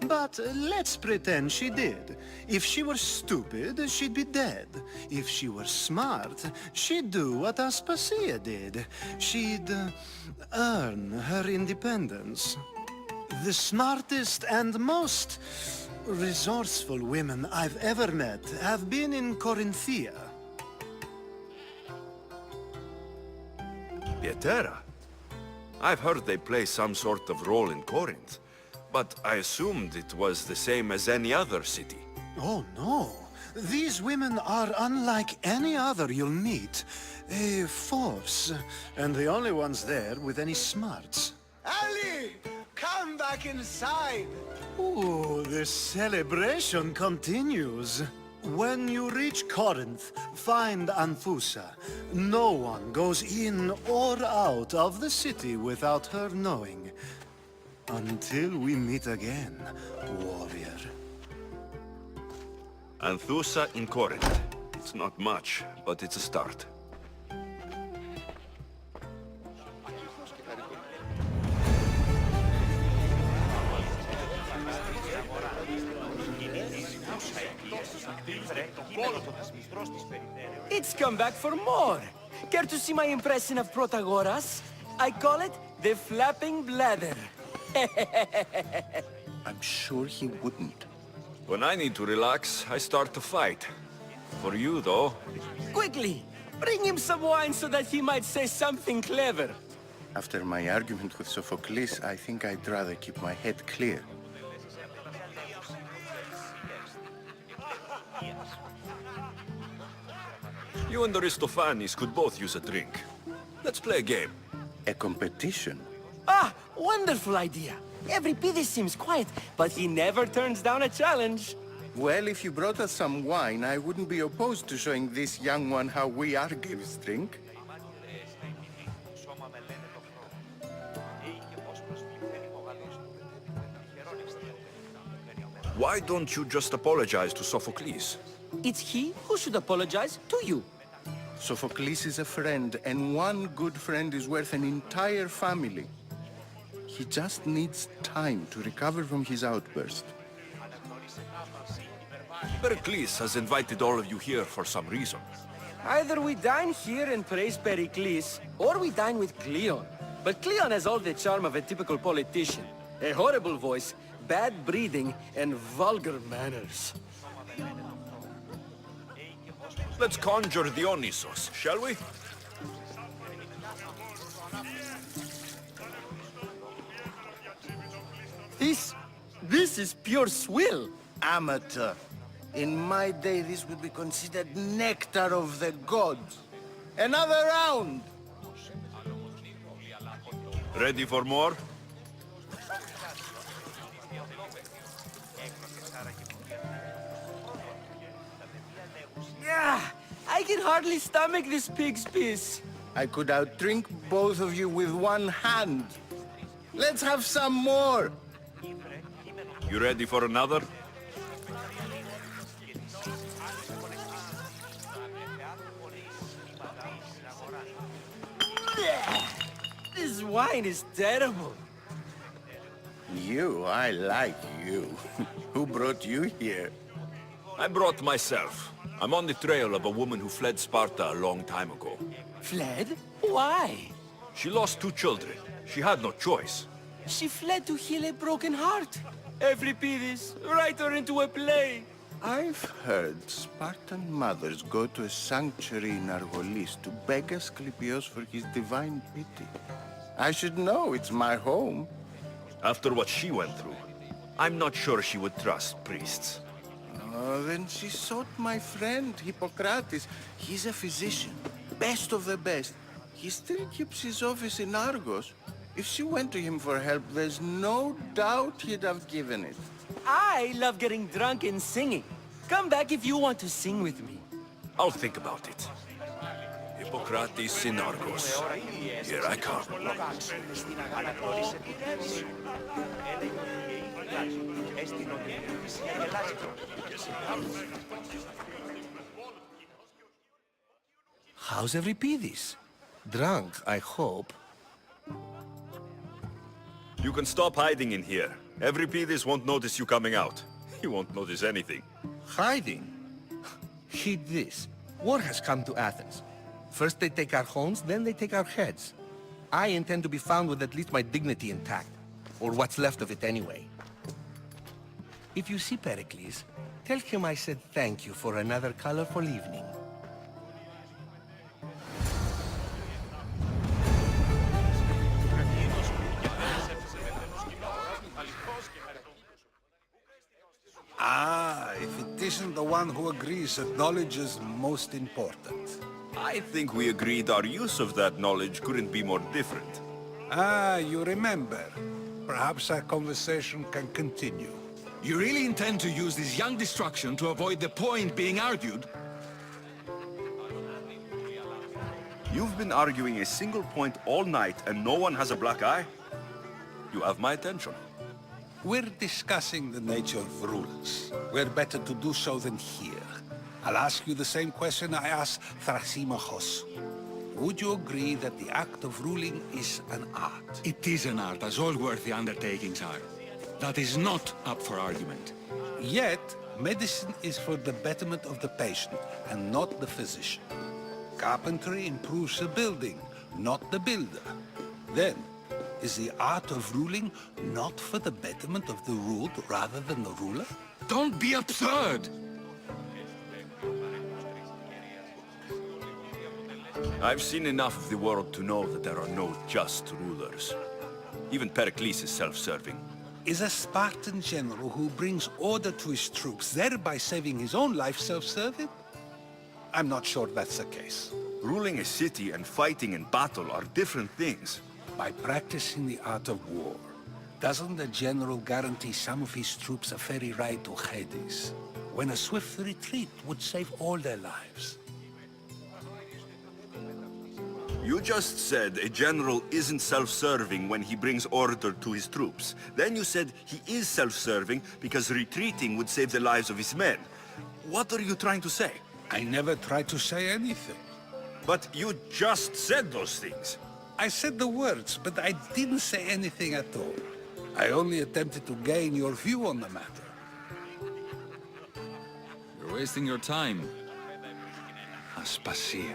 But let's pretend she did. If she were stupid, she'd be dead. If she were smart, she'd do what Aspasia did. She'd earn her independence. The smartest and most resourceful women I've ever met have been in Corinthia. Pietera? I've heard they play some sort of role in Corinth, but I assumed it was the same as any other city. Oh, no. These women are unlike any other you'll meet. A force, and the only ones there with any smarts. Ali! Come back inside! Ooh, the celebration continues. When you reach Corinth, find Anthusa. No one goes in or out of the city without her knowing. Until we meet again, warrior. Anthusa in Corinth. It's not much, but it's a start. It's come back for more. Care to see my impression of Protagoras? I call it the flapping bladder. I'm sure he wouldn't. When I need to relax, I start to fight. For you, though... Quickly! Bring him some wine so that he might say something clever. After my argument with Sophocles, I think I'd rather keep my head clear. You and Aristophanes could both use a drink. Let's play a game. A competition? Ah, wonderful idea. Every Pidis seems quiet, but he never turns down a challenge. Well, if you brought us some wine, I wouldn't be opposed to showing this young one how we Argives drink. Why don't you just apologize to Sophocles? It's he who should apologize to you. Sophocles is a friend, and one good friend is worth an entire family. He just needs time to recover from his outburst. Pericles has invited all of you here for some reason. Either we dine here and praise Pericles, or we dine with Cleon. But Cleon has all the charm of a typical politician. A horrible voice, bad breeding, and vulgar manners. Let's conjure Dionysos, shall we? This is pure swill. Amateur. In my day, this would be considered nectar of the gods. Another round! Ready for more? Yeah, I can hardly stomach this pig's piss. I could outdrink both of you with one hand. Let's have some more! You ready for another? This wine is terrible. You, I like you. Who brought you here? I brought myself. I'm on the trail of a woman who fled Sparta a long time ago. Fled? Why? She lost 2 children. She had no choice. She fled to heal a broken heart. Euripides, write her into a play. I've heard Spartan mothers go to a sanctuary in Argolis to beg Asclepios for his divine pity. I should know, it's my home. After what she went through, I'm not sure she would trust priests. Oh, then she sought my friend, Hippocrates. He's a physician, best of the best. He still keeps his office in Argos. If she went to him for help, there's no doubt he'd have given it. I love getting drunk and singing. Come back if you want to sing with me. I'll think about it. A Hippocrates in Argos. Here I come. How's Euripides? Drunk, I hope. You can stop hiding in here. Euripides won't notice you coming out. He won't notice anything. Hiding? Heed this. War has come to Athens. First they take our homes, then they take our heads. I intend to be found with at least my dignity intact. Or what's left of it anyway. If you see Pericles, tell him I said thank you for another colorful evening. Ah, if it isn't the one who agrees that knowledge is most important. I think we agreed our use of that knowledge couldn't be more different. Ah, you remember. Perhaps our conversation can continue. You really intend to use this young destruction to avoid the point being argued? You've been arguing a single point all night and no one has a black eye? You have my attention. We're discussing the nature of rulers. Where better to do so than here? I'll ask you the same question I asked Thrasymachos. Would you agree that the act of ruling is an art? It is an art, as all worthy undertakings are. That is not up for argument. Yet, medicine is for the betterment of the patient, and not the physician. Carpentry improves the building, not the builder. Then, is the art of ruling not for the betterment of the ruled rather than the ruler? Don't be absurd! I've seen enough of the world to know that there are no just rulers. Even Pericles is self-serving. Is a Spartan general who brings order to his troops, thereby saving his own life, self-serving? I'm not sure that's the case. Ruling a city and fighting in battle are different things. By practicing the art of war, doesn't the general guarantee some of his troops a ferry ride to Hades, when a swift retreat would save all their lives? You just said a general isn't self-serving when he brings order to his troops. Then you said he is self-serving because retreating would save the lives of his men. What are you trying to say? I never tried to say anything. But you just said those things. I said the words, but I didn't say anything at all. I only attempted to gain your view on the matter. You're wasting your time. Aspasia.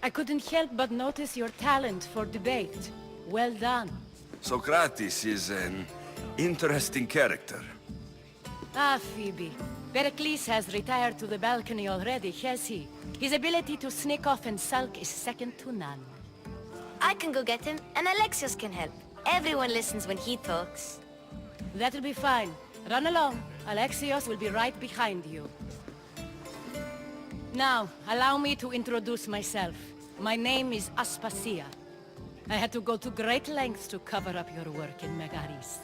I couldn't help but notice your talent for debate. Well done. Socrates is an interesting character. Ah, Phoebe. Pericles has retired to the balcony already, has he? His ability to sneak off and sulk is second to none. I can go get him, and Alexios can help. Everyone listens when he talks. That'll be fine. Run along. Alexios will be right behind you. Now, allow me to introduce myself. My name is Aspasia. I had to go to great lengths to cover up your work in Megaris.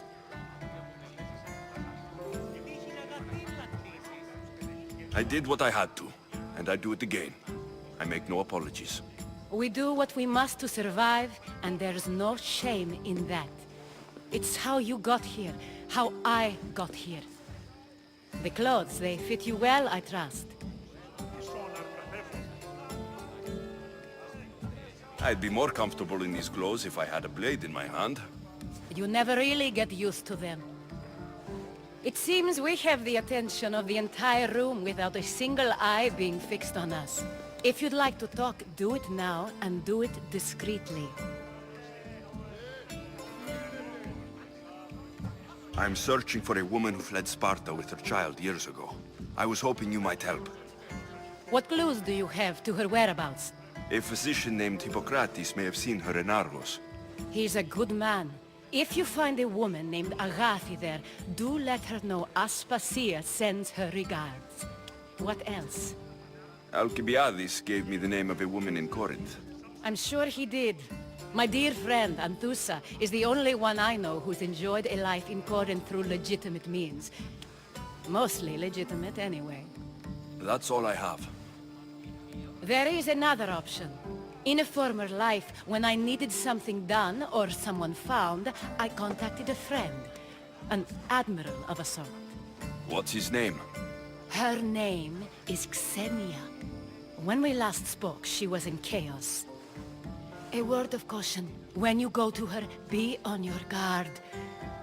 I did what I had to, and I do it again. I make no apologies. We do what we must to survive, and there's no shame in that. It's how you got here, how I got here. The clothes, they fit you well, I trust. I'd be more comfortable in these clothes if I had a blade in my hand. You never really get used to them. It seems we have the attention of the entire room without a single eye being fixed on us. If you'd like to talk, do it now, and do it discreetly. I'm searching for a woman who fled Sparta with her child years ago. I was hoping you might help. What clues do you have to her whereabouts? A physician named Hippocrates may have seen her in Argos. He's a good man. If you find a woman named Agathi there, do let her know Aspasia sends her regards. What else? Alcibiades gave me the name of a woman in Corinth. I'm sure he did. My dear friend, Anthusa, is the only one I know who's enjoyed a life in Corinth through legitimate means. Mostly legitimate, anyway. That's all I have. There is another option. In a former life, when I needed something done or someone found, I contacted a friend. An admiral of a sort. What's his name? Her name is Xenia. When we last spoke, she was in chaos. A word of caution. When you go to her, be on your guard.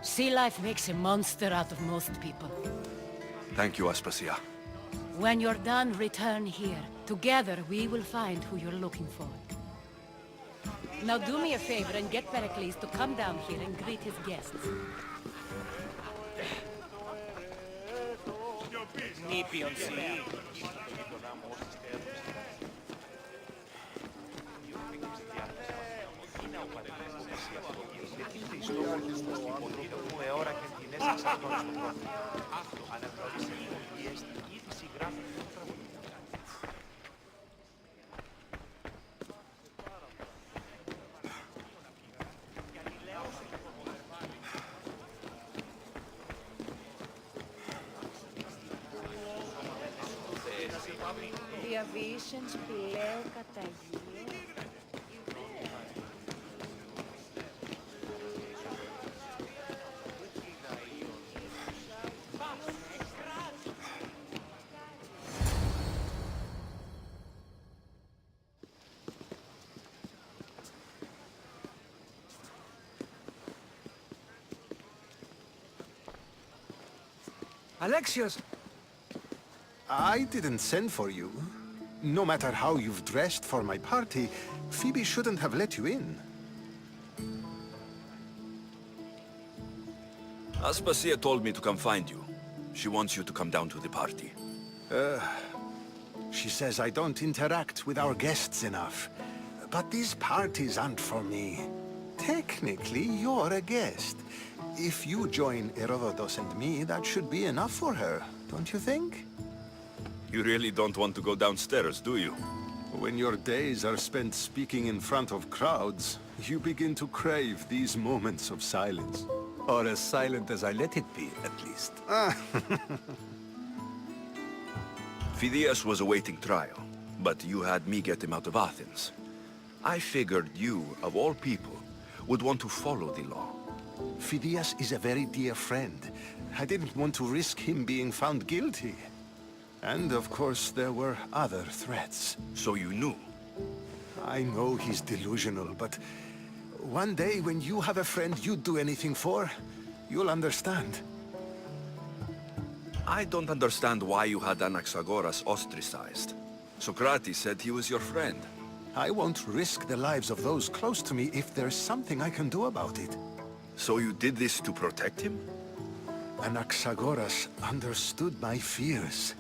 Sea life makes a monster out of most people. Thank you, Aspasia. When you're done, return here. Together, we will find who you're looking for. Now do me a favor and get Pericles to come down here and greet his guests. Διαβήσενς πλέον καταγγείλει. Alexios! I didn't send for you. No matter how you've dressed for my party, Phoebe shouldn't have let you in. Aspasia told me to come find you. She wants you to come down to the party. She says I don't interact with our guests enough. But these parties aren't for me. Technically, you're a guest. If you join Herodotus and me, that should be enough for her, don't you think? You really don't want to go downstairs, do you? When your days are spent speaking in front of crowds, you begin to crave these moments of silence. Or as silent as I let it be, at least. Phidias was awaiting trial, but you had me get him out of Athens. I figured you, of all people, would want to follow the law. Phidias is a very dear friend. I didn't want to risk him being found guilty. And of course, there were other threats. So you knew? I know he's delusional, but one day when you have a friend you'd do anything for, you'll understand. I don't understand why you had Anaxagoras ostracized. Socrates said he was your friend. I won't risk the lives of those close to me if there's something I can do about it. So you did this to protect him? Anaxagoras understood my fears.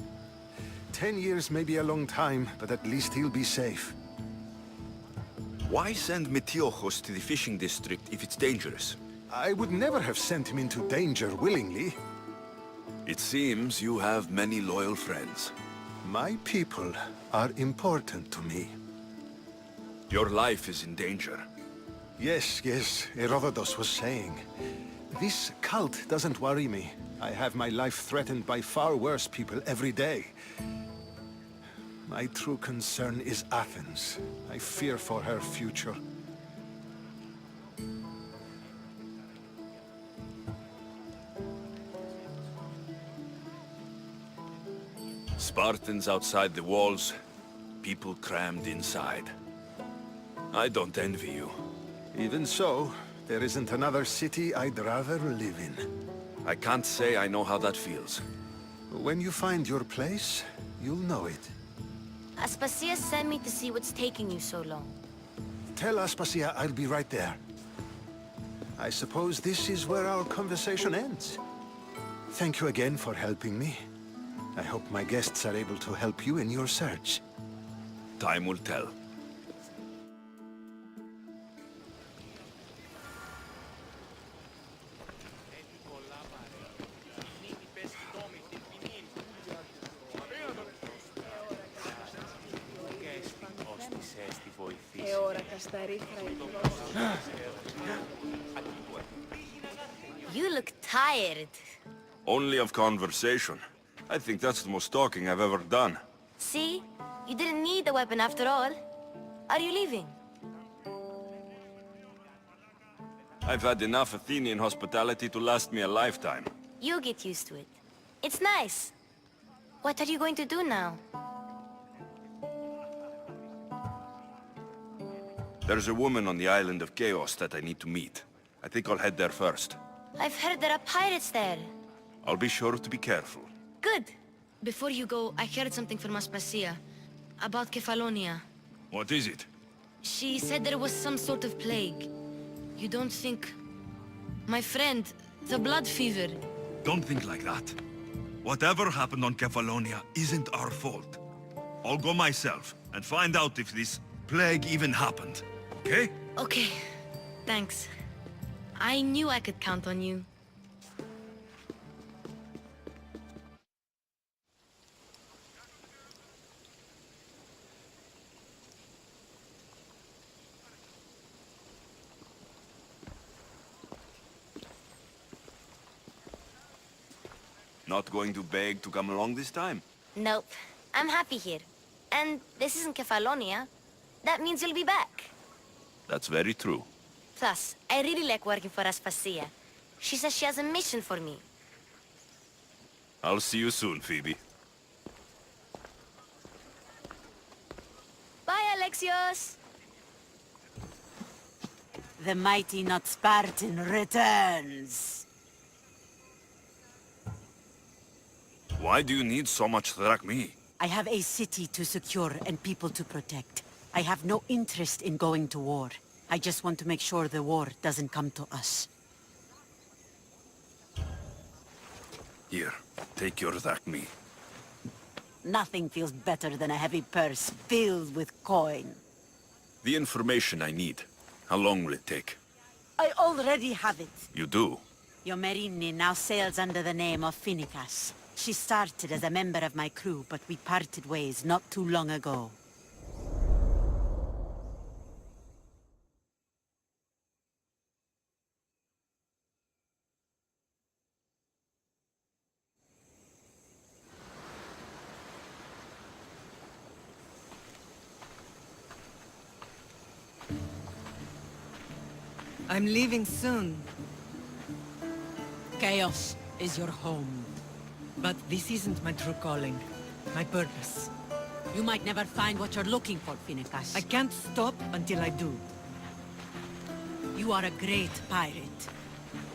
10 years may be a long time, but at least he'll be safe. Why send Metiochos to the fishing district if it's dangerous? I would never have sent him into danger willingly. It seems you have many loyal friends. My people are important to me. Your life is in danger. Yes, Herodotus was saying. This cult doesn't worry me. I have my life threatened by far worse people every day. My true concern is Athens. I fear for her future. Spartans outside the walls, people crammed inside. I don't envy you. Even so, there isn't another city I'd rather live in. I can't say I know how that feels. When you find your place, you'll know it. Aspasia sent me to see what's taking you so long. Tell Aspasia I'll be right there. I suppose this is where our conversation ends. Thank you again for helping me. I hope my guests are able to help you in your search. Time will tell. You look tired. Only of conversation. I think that's the most talking I've ever done. See? You didn't need the weapon after all. Are you leaving? I've had enough Athenian hospitality to last me a lifetime. You'll get used to it. It's nice. What are you going to do now? There's a woman on the island of Chaos that I need to meet. I think I'll head there first. I've heard there are pirates there. I'll be sure to be careful. Good. Before you go, I heard something from Aspasia. About Kefalonia. What is it? She said there was some sort of plague. You don't think... My friend, the blood fever. Don't think like that. Whatever happened on Kefalonia isn't our fault. I'll go myself and find out if this plague even happened. Okay? Okay. Thanks. I knew I could count on you. Not going to beg to come along this time? Nope. I'm happy here. And this isn't Kefalonia. That means you'll be back. That's very true. Plus, I really like working for Aspasia. She says she has a mission for me. I'll see you soon, Phoebe. Bye, Alexios! The mighty not Spartan returns. Why do you need so much drachmi? I have a city to secure and people to protect. I have no interest in going to war. I just want to make sure the war doesn't come to us. Here, take your drachmi. Nothing feels better than a heavy purse filled with coin. The information I need. How long will it take? I already have it. You do? Yomerini now sails under the name of Finicas. She started as a member of my crew, but we parted ways not too long ago. I'm leaving soon. Chaos is your home. But this isn't my true calling. My purpose. You might never find what you're looking for, Finicas. I can't stop until I do. You are a great pirate.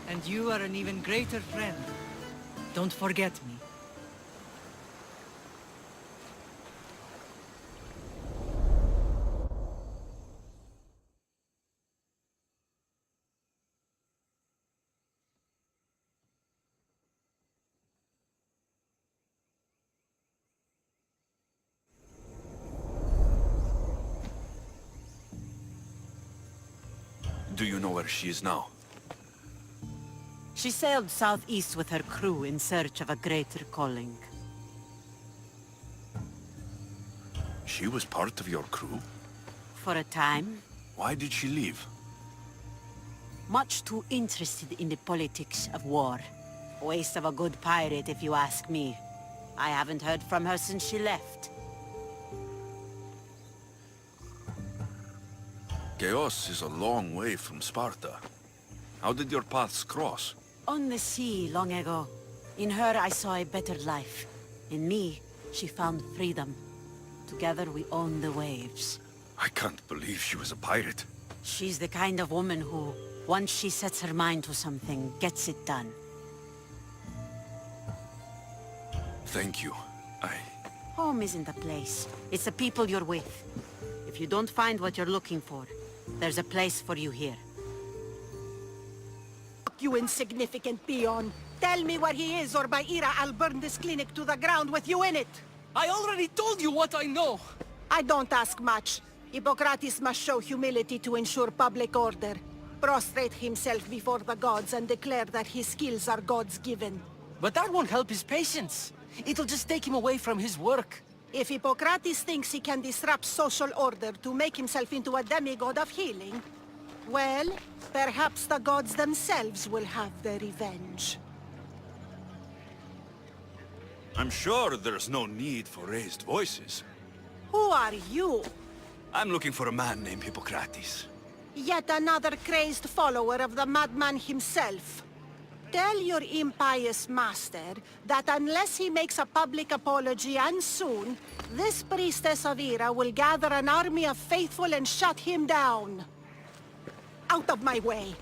And you are an even greater friend. Don't forget me. Do you know where she is now? She sailed southeast with her crew in search of a greater calling. She was part of your crew? For a time. Why did she leave? Much too interested in the politics of war. Waste of a good pirate, if you ask me. I haven't heard from her since she left. Chaos is a long way from Sparta. How did your paths cross? On the sea, long ago. In her, I saw a better life. In me, she found freedom. Together, we own the waves. I can't believe she was a pirate. She's the kind of woman who, once she sets her mind to something, gets it done. Thank you. Home isn't a place. It's the people you're with. If you don't find what you're looking for, there's a place for you here. You insignificant peon! Tell me where he is, or by Ira, I'll burn this clinic to the ground with you in it! I already told you what I know! I don't ask much. Hippocrates must show humility to ensure public order. Prostrate himself before the gods and declare that his skills are God's given. But that won't help his patients. It'll just take him away from his work. If Hippocrates thinks he can disrupt social order to make himself into a demigod of healing, well, perhaps the gods themselves will have their revenge. I'm sure there's no need for raised voices. Who are you? I'm looking for a man named Hippocrates. Yet another crazed follower of the madman himself. Tell your impious master that unless he makes a public apology, and soon, this priestess of Ira will gather an army of faithful and shut him down. Out of my way!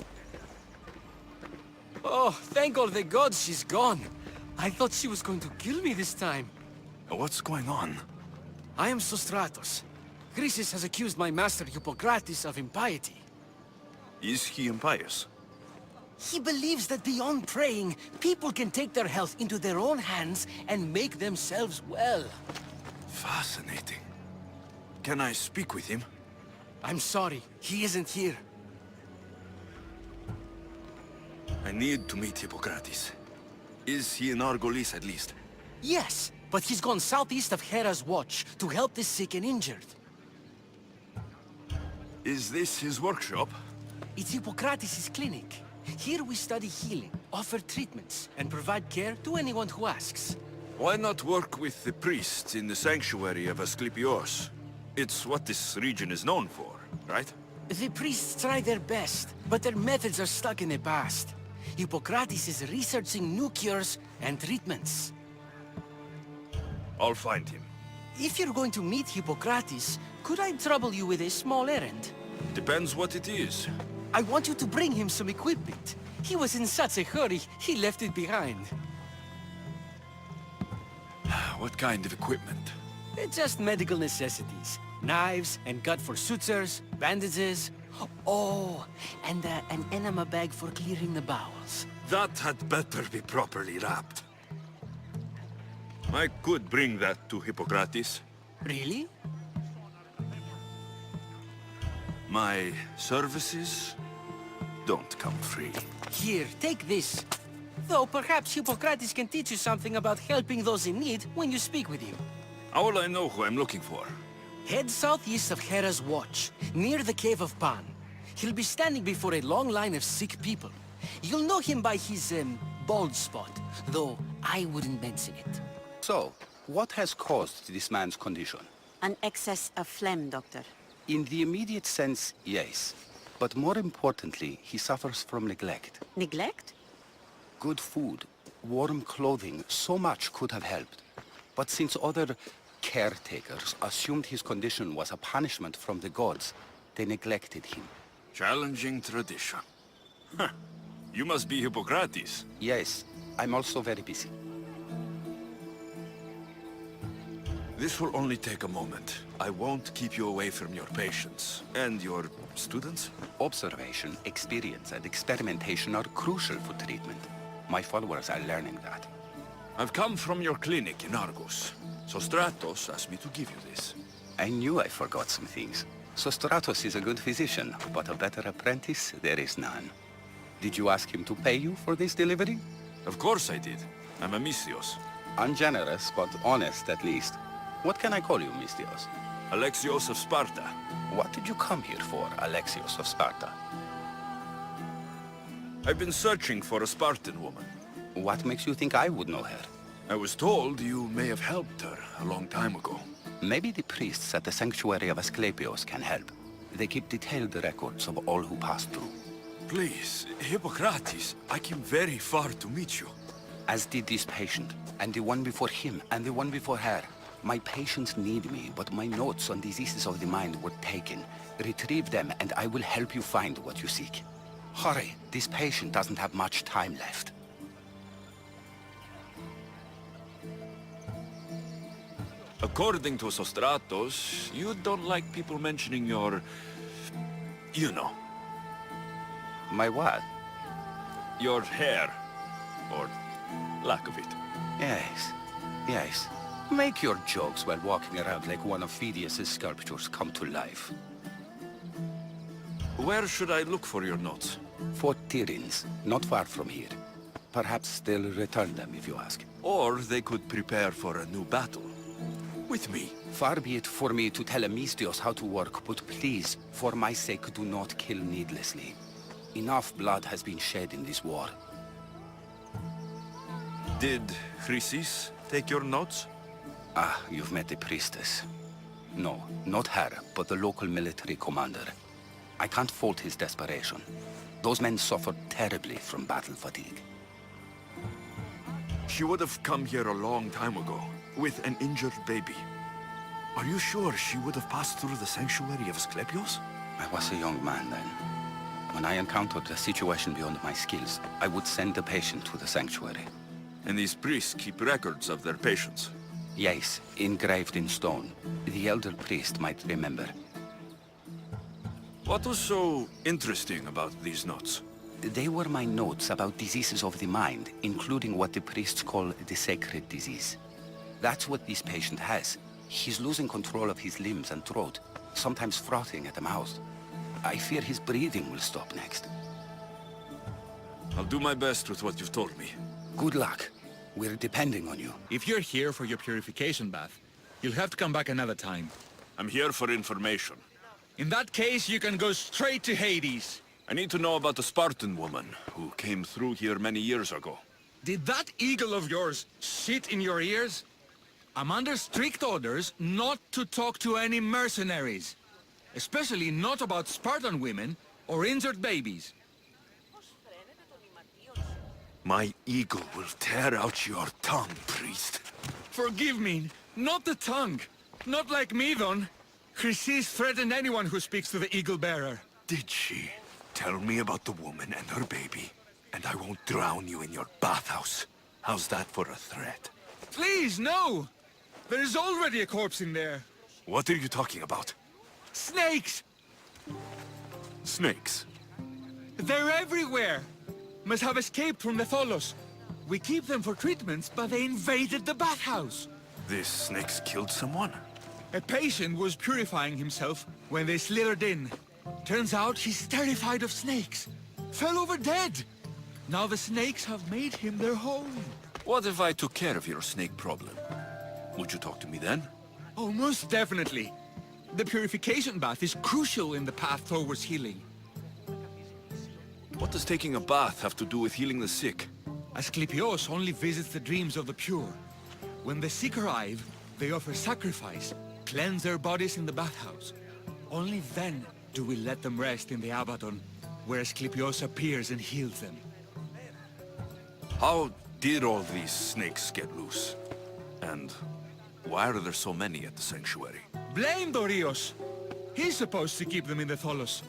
Oh, thank all the gods she's gone. I thought she was going to kill me this time. What's going on? I am Sostratos. Chrysis has accused my master Hippocrates of impiety. Is he impious? He believes that beyond praying, people can take their health into their own hands and make themselves well. Fascinating. Can I speak with him? I'm sorry, he isn't here. I need to meet Hippocrates. Is he in Argolis at least? Yes, but he's gone southeast of Hera's Watch to help the sick and injured. Is this his workshop? It's Hippocrates' clinic. Here we study healing, offer treatments, and provide care to anyone who asks. Why not work with the priests in the sanctuary of Asclepios? It's what this region is known for, right? The priests try their best, but their methods are stuck in the past. Hippocrates is researching new cures and treatments. I'll find him. If you're going to meet Hippocrates, could I trouble you with a small errand? Depends what it is. I want you to bring him some equipment. He was in such a hurry, he left it behind. What kind of equipment? Just medical necessities. Knives and gut for sutures, bandages. Oh, and an enema bag for clearing the bowels. That had better be properly wrapped. I could bring that to Hippocrates. Really? My services don't come free. Here, take this. Though perhaps Hippocrates can teach you something about helping those in need when you speak with him. How will I know who I'm looking for? Head southeast of Hera's Watch, near the Cave of Pan. He'll be standing before a long line of sick people. You'll know him by his, bald spot, though I wouldn't mention it. So, what has caused this man's condition? An excess of phlegm, Doctor. In the immediate sense, yes. But more importantly, he suffers from neglect. Neglect? Good food, warm clothing, so much could have helped. But since other caretakers assumed his condition was a punishment from the gods, they neglected him. Challenging tradition. Huh. You must be Hippocrates. Yes, I'm also very busy. This will only take a moment. I won't keep you away from your patients. And your students? Observation, experience, and experimentation are crucial for treatment. My followers are learning that. I've come from your clinic in Argos. Sostratos asked me to give you this. I knew I forgot some things. Sostratos is a good physician, but a better apprentice there is none. Did you ask him to pay you for this delivery? Of course I did. I'm a Mystios. Ungenerous, but honest at least. What can I call you, Mystios? Alexios of Sparta. What did you come here for, Alexios of Sparta? I've been searching for a Spartan woman. What makes you think I would know her? I was told you may have helped her a long time ago. Maybe the priests at the sanctuary of Asclepios can help. They keep detailed records of all who passed through. Please, Hippocrates, I came very far to meet you. As did this patient, and the one before him, and the one before her. My patients need me, but my notes on diseases of the mind were taken. Retrieve them, and I will help you find what you seek. Hurry, this patient doesn't have much time left. According to Sostratos, you don't like people mentioning your... you know. My what? Your hair. Or Lack of it. Yes, yes. Make your jokes while walking around like one of Phidias' sculptures come to life. Where should I look for your notes? For Tyrins, not far from here. Perhaps they'll return them if you ask. Or they could prepare for a new battle. With me. Far be it for me to tell Amistios how to work, but please, for my sake, do not kill needlessly. Enough blood has been shed in this war. Did Chrysis take your notes? Ah, you've met the priestess. No, not her, but the local military commander. I can't fault his desperation. Those men suffered terribly from battle fatigue. She would have come here a long time ago, with an injured baby. Are you sure she would have passed through the sanctuary of Asclepios? I was a young man then. When I encountered a situation beyond my skills, I would send the patient to the sanctuary. And these priests keep records of their patients? Yes, engraved in stone. The elder priest might remember. What was so interesting about these notes? They were my notes about diseases of the mind, including what the priests call the sacred disease. That's what this patient has. He's losing control of his limbs and throat, sometimes frothing at the mouth. I fear his breathing will stop next. I'll do my best with what you've told me. Good luck. We're depending on you. If you're here for your purification bath, you'll have to come back another time. I'm here for information. In that case, you can go straight to Hades. I need to know about the Spartan woman who came through here many years ago. Did that eagle of yours shit in your ears? I'm under strict orders not to talk to any mercenaries. Especially not about Spartan women or injured babies. My eagle will tear out your tongue, priest. Forgive me, not the tongue. Not like me, Don. Chrysis threatened anyone who speaks to the eagle bearer. Did she? Tell me about the woman and her baby, and I won't drown you in your bathhouse. How's that for a threat? Please, no! There's already a corpse in there. What are you talking about? Snakes! Snakes? They're everywhere! Must have escaped from the Tholos. We keep them for treatments, but they invaded the bathhouse. These snakes killed someone? A patient was purifying himself when they slithered in. Turns out he's terrified of snakes. Fell over dead. Now the snakes have made him their home. What if I took care of your snake problem? Would you talk to me then? Oh, most definitely. The purification bath is crucial in the path towards healing. What does taking a bath have to do with healing the sick? Asclepios only visits the dreams of the pure. When the sick arrive, they offer sacrifice, cleanse their bodies in the bathhouse. Only then do we let them rest in the Abaddon, where Asclepios appears and heals them. How did all these snakes get loose? And why are there so many at the sanctuary? Blame Dorios! He's supposed to keep them in the Tholos.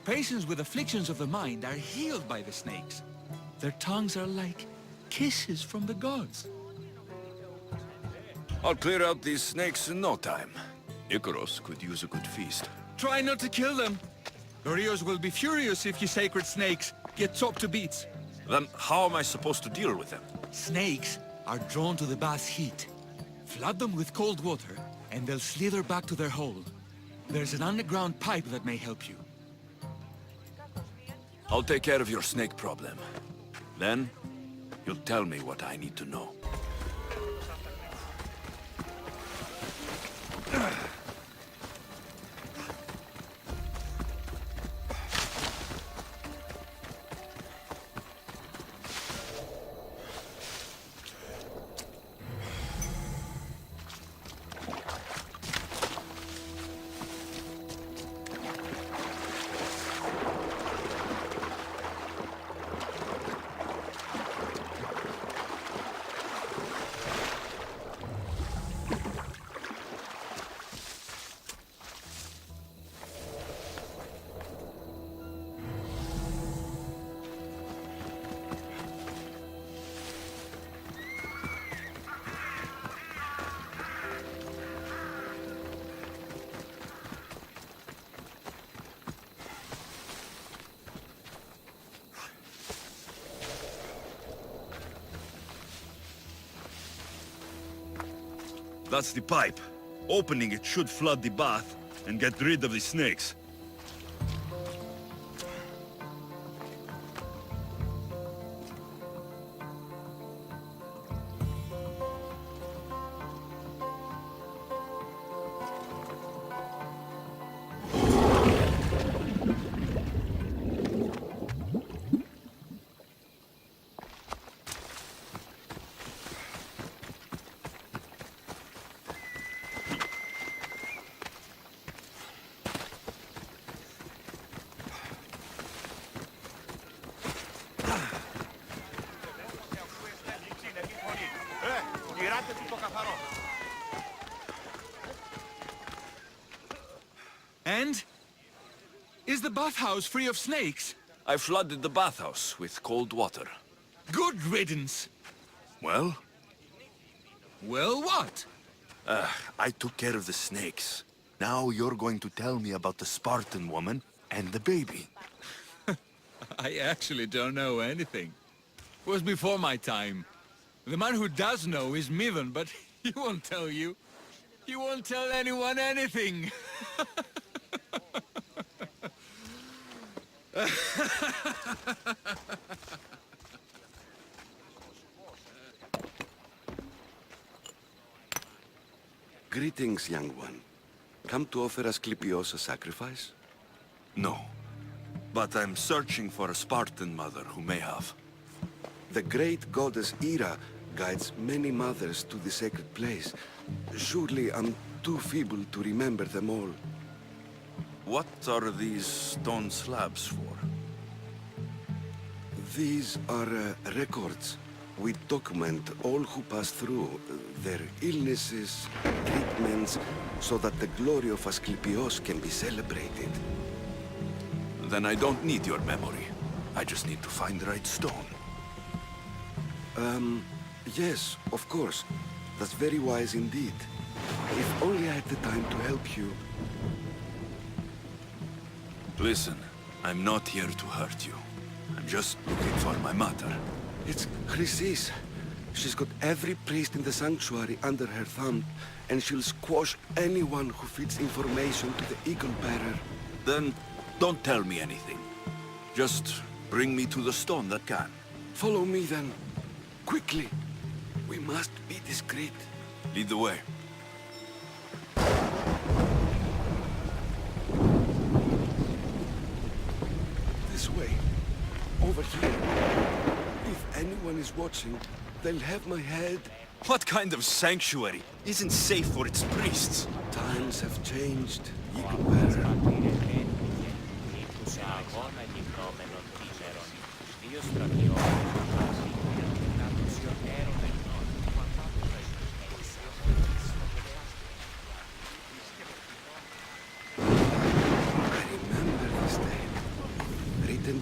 Patients with afflictions of the mind are healed by the snakes. Their tongues are like kisses from the gods. I'll clear out these snakes in no time. Icaros could use a good feast. Try not to kill them. Dorios will be furious if you sacred snakes get chopped to bits. Then how am I supposed to deal with them? Snakes are drawn to the bath's heat. Flood them with cold water, and they'll slither back to their hole. There's an underground pipe that may help you. I'll take care of your snake problem. Then, you'll tell me what I need to know. That's the pipe. Opening it should flood the bath and get rid of the snakes. And? Is the bathhouse free of snakes? I flooded the bathhouse with cold water. Good riddance. Well? Well, what? I took care of the snakes. Now you're going to tell me about the Spartan woman and the baby. I actually don't know anything. It was before my time. The man who does know is Mivan, but he won't tell you. He won't tell anyone anything. Greetings, young one. Come to offer Asclepios a sacrifice? No. But I'm searching for a Spartan mother who may have. The great goddess Hera guides many mothers to the sacred place. Surely I'm too feeble to remember them all. What are these stone slabs for? These are records. We document all who pass through, their illnesses, treatments, so that the glory of Asclepios can be celebrated. Then I don't need your memory. I just need to find the right stone. Yes, of course. That's very wise indeed. If only I had the time to help you. Listen, I'm not here to hurt you. I'm just looking for my mother. It's Chrysis. She's got every priest in the sanctuary under her thumb, and she'll squash anyone who feeds information to the Eagle Bearer. Then don't tell me anything. Just bring me to the stone that can. Follow me then. Quickly. We must be discreet. Lead the way. This way. Over here. If anyone is watching, they'll have my head. What kind of sanctuary isn't safe for its priests? Times have changed, Eagle Bearer.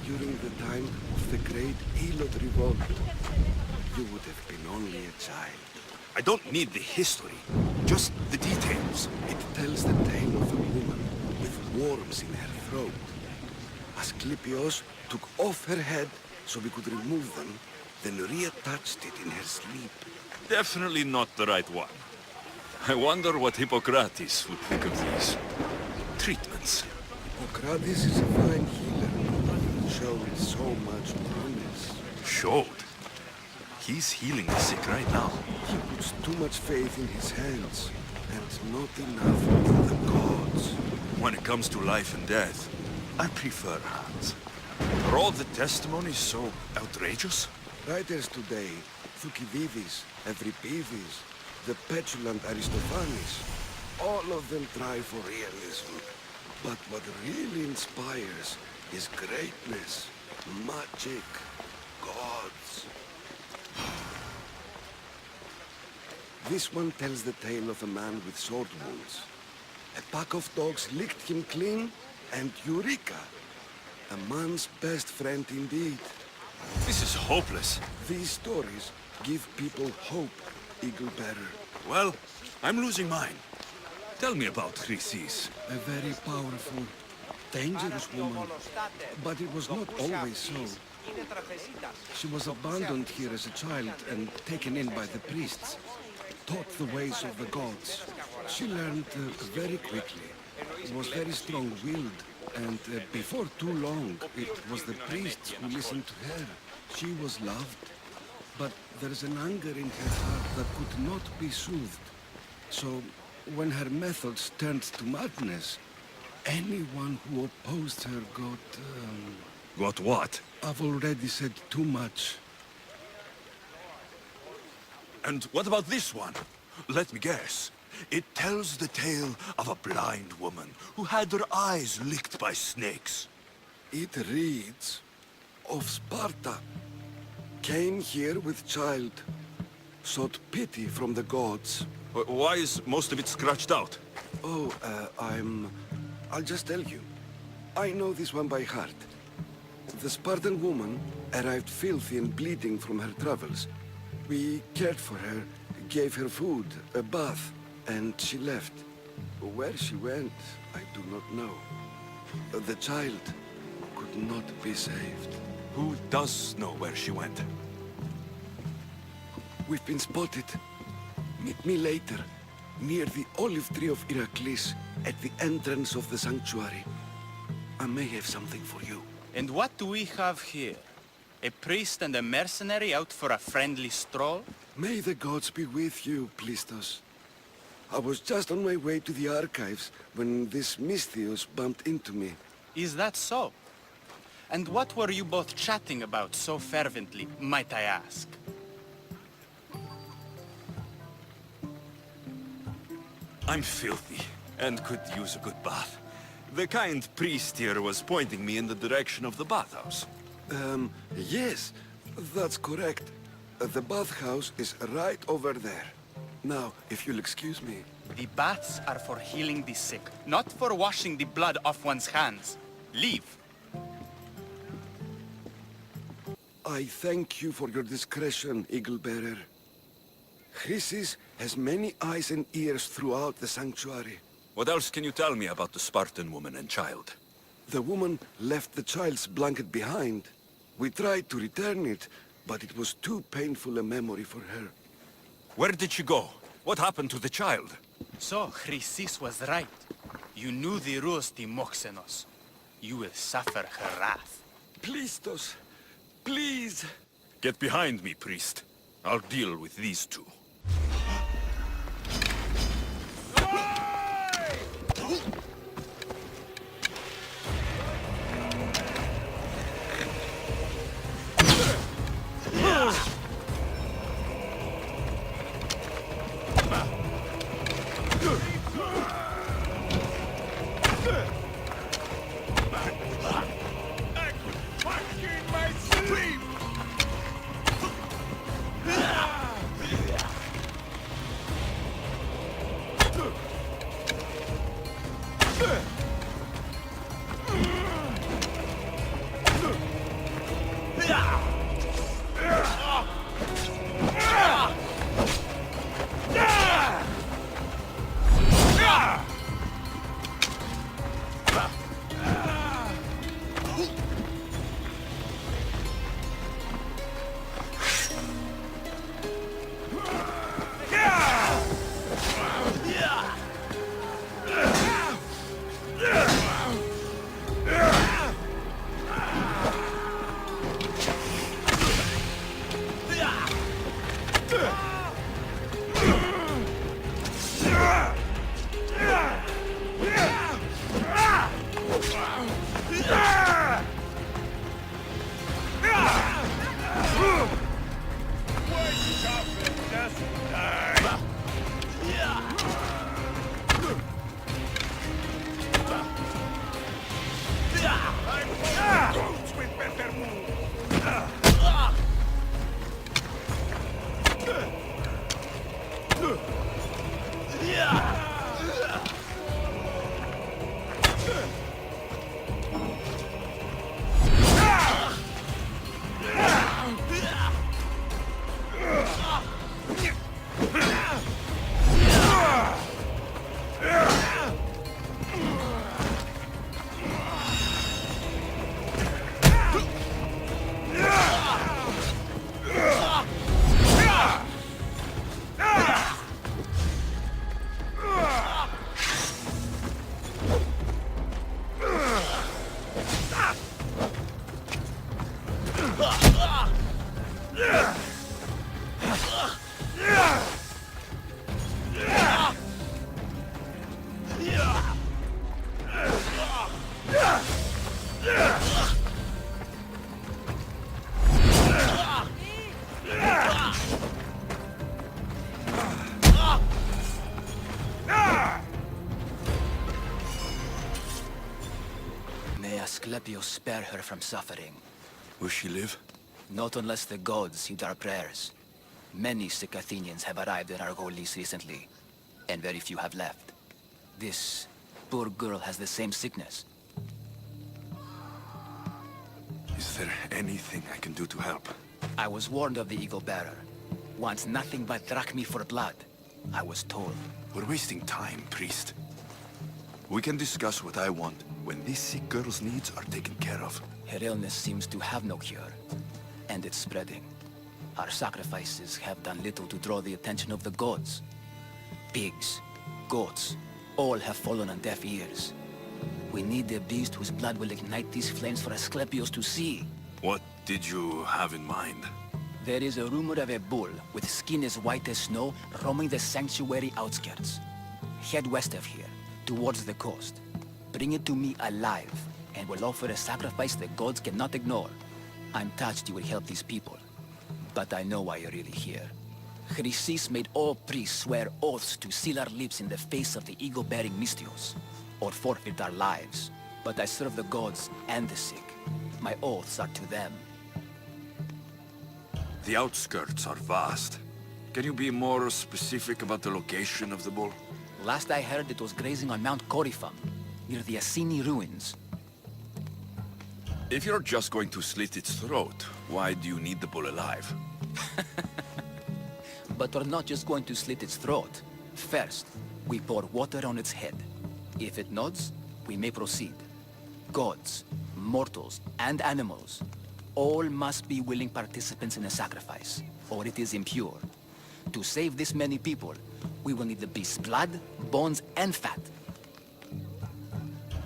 During the time of the great Elot revolt, you would have been only a child. I don't need the history, just the details. It tells the tale of a woman with worms in her throat. Asclepios took off her head so we could remove them, then reattached it in her sleep. Definitely not the right one. I wonder what Hippocrates would think of these treatments. Hippocrates is a fine healer. Showed so much promise. Showed? He's healing the sick right now. He puts too much faith in his hands, and not enough in the gods. When it comes to life and death, I prefer hands. Are all the testimonies so outrageous? Writers today, Thucydides, Euripides, the petulant Aristophanes, all of them try for realism. But what really inspires is greatness, magic, gods. This one tells the tale of a man with sword wounds. A pack of dogs licked him clean, and Eureka! A man's best friend indeed. This is hopeless. These stories give people hope, Eagle Bearer. Well, I'm losing mine. Tell me about Chrysis. A very powerful, dangerous woman, but it was not always so. She was abandoned here as a child and taken in by the priests. taught the ways of the gods. She learned very quickly, was very strong-willed, and before too long, it was the priests who listened to her. She was loved, but there's an anger in her heart that could not be soothed. So, when her methods turned to madness, anyone who opposed her got... Got what? I've already said too much. And what about this one? Let me guess. It tells the tale of a blind woman who had her eyes licked by snakes. It reads of Sparta. Came here with child. Sought pity from the gods. Why is most of it scratched out? Oh, I'll just tell you. I know this one by heart. The Spartan woman arrived filthy and bleeding from her travels. We cared for her, gave her food, a bath, and she left. Where she went, I do not know. The child could not be saved. Who does know where she went? We've been spotted. Meet me later, near the olive tree of Heracles, at the entrance of the sanctuary. I may have something for you. And what do we have here? A priest and a mercenary out for a friendly stroll? May the gods be with you, Plistos. I was just on my way to the archives when this Misthios bumped into me. Is that so? And what were you both chatting about so fervently, might I ask? I'm filthy, and could use a good bath. The kind priest here was pointing me in the direction of the bathhouse. Yes, that's correct. The bathhouse is right over there. Now, if you'll excuse me. The baths are for healing the sick, not for washing the blood off one's hands. Leave. I thank you for your discretion, Eagle-bearer. Chrysis has many eyes and ears throughout the sanctuary. What else can you tell me about the Spartan woman and child? The woman left the child's blanket behind. We tried to return it, but it was too painful a memory for her. Where did she go? What happened to the child? So, Chrysis was right. You knew the rules, Timoxenos. You will suffer her wrath. Plistos, please. Get behind me, priest. I'll deal with these two. May Asclepius spare her from suffering. Will she live? Not unless the gods heed our prayers. Many sick Athenians have arrived in Argolis recently, and very few have left. This poor girl has the same sickness. Is there anything I can do to help? I was warned of the Eagle Bearer. Wants nothing but drachmi for blood. I was told. We're wasting time, priest. We can discuss what I want when this sick girl's needs are taken care of. Her illness seems to have no cure, and it's spreading. Our sacrifices have done little to draw the attention of the gods. Pigs, goats, all have fallen on deaf ears. We need a beast whose blood will ignite these flames for Asclepius to see. What did you have in mind? There is a rumor of a bull with skin as white as snow roaming the sanctuary outskirts. Head west of here, towards the coast. Bring it to me alive, and we'll offer a sacrifice the gods cannot ignore. I'm touched you will help these people, but I know why you're really here. Chrysis made all priests swear oaths to seal our lips in the face of the eagle-bearing Mystios, or forfeit our lives. But I serve the gods and the sick. My oaths are to them. The outskirts are vast. Can you be more specific about the location of the bull? Last I heard, it was grazing on Mount Corifum, near the Assini ruins. If you're just going to slit its throat, why do you need the bull alive? But we're not just going to slit its throat. First, we pour water on its head. If it nods, we may proceed. Gods, mortals, and animals, all must be willing participants in a sacrifice, or it is impure. To save this many people, we will need the beast's blood, bones, and fat.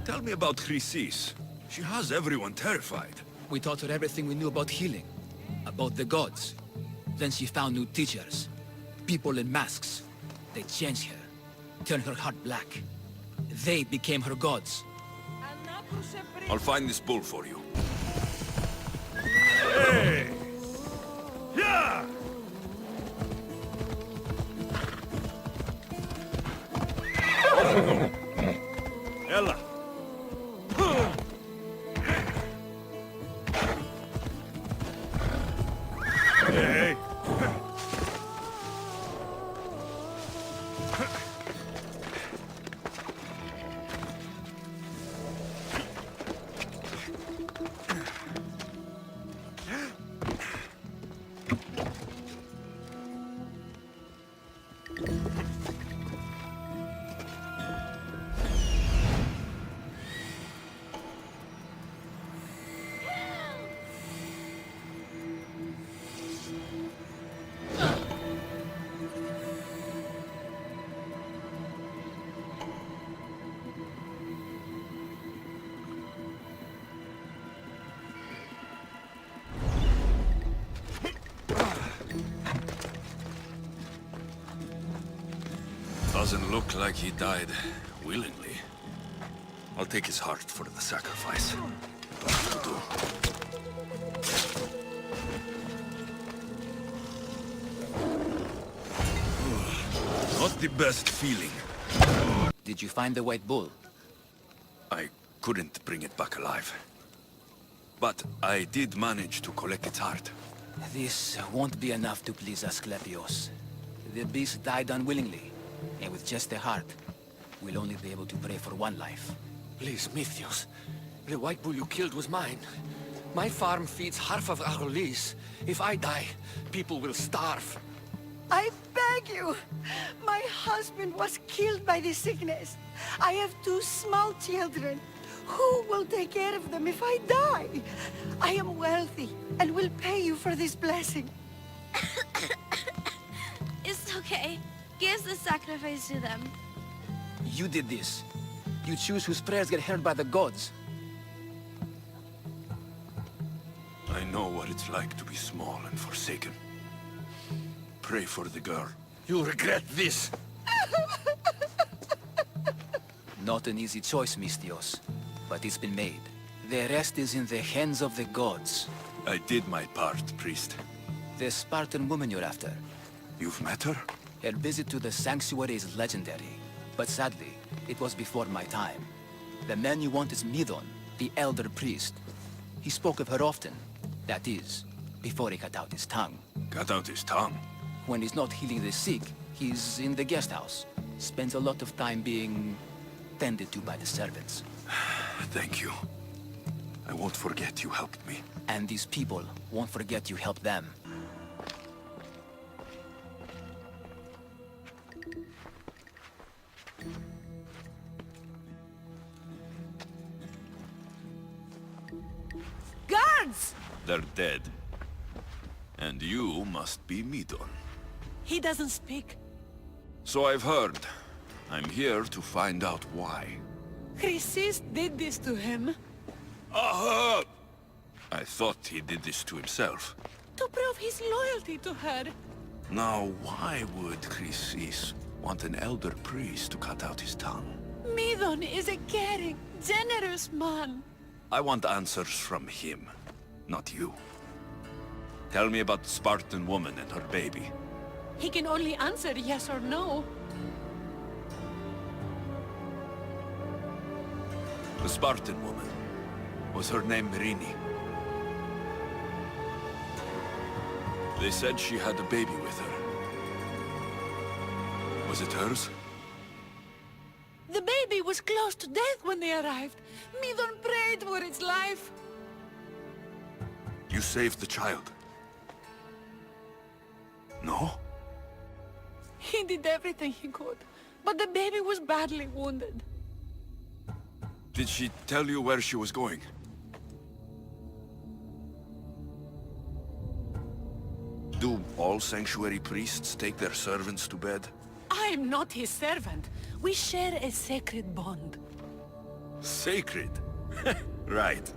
Tell me about Chrysis. She has everyone terrified. We taught her everything we knew about healing, about the gods. Then she found new teachers, people in masks. They changed her, turned her heart black. They became her gods. I'll find this bull for you. Hey! Yeah! Ella! Hey! Doesn't look like he died willingly. I'll take his heart for the sacrifice. That'll do. Not the best feeling. Did you find the white bull? I couldn't bring it back alive. But I did manage to collect its heart. This won't be enough to please Asclepius. The beast died unwillingly, and with just the heart, we'll only be able to pray for one life. Please, Mythios. The white bull you killed was mine. My farm feeds half of Argolis. If I die, people will starve. I beg you! My husband was killed by this sickness. I have 2 small children. Who will take care of them if I die? I am wealthy and will pay you for this blessing. It's okay. Give the sacrifice to them. You did this. You choose whose prayers get heard by the gods. I know what it's like to be small and forsaken. Pray for the girl. You'll regret this. Not an easy choice, Mystios, but it's been made. The rest is in the hands of the gods. I did my part, priest. The Spartan woman you're after. You've met her? Her visit to the sanctuary is legendary, but sadly, it was before my time. The man you want is Midon, the elder priest. He spoke of her often. That is, before he cut out his tongue. Cut out his tongue? When he's not healing the sick, he's in the guest house. Spends a lot of time being tended to by the servants. Thank you. I won't forget you helped me. And these people won't forget you helped them. Guards! They're dead. And you must be Midon. He doesn't speak. So I've heard. I'm here to find out why. Chrysis did this to him. Aha! I thought he did this to himself. To prove his loyalty to her. Now, why would Chrysis want an elder priest to cut out his tongue? Midon is a caring, generous man. I want answers from him, not you. Tell me about the Spartan woman and her baby. He can only answer yes or no. The Spartan woman. Was her name Rini? They said she had a baby with her. Was it hers? The baby was close to death when they arrived. Midon prayed for its life. You saved the child. No? He did everything he could, but the baby was badly wounded. Did she tell you where she was going? Do all sanctuary priests take their servants to bed? I am not his servant. We share a sacred bond. Sacred? Right.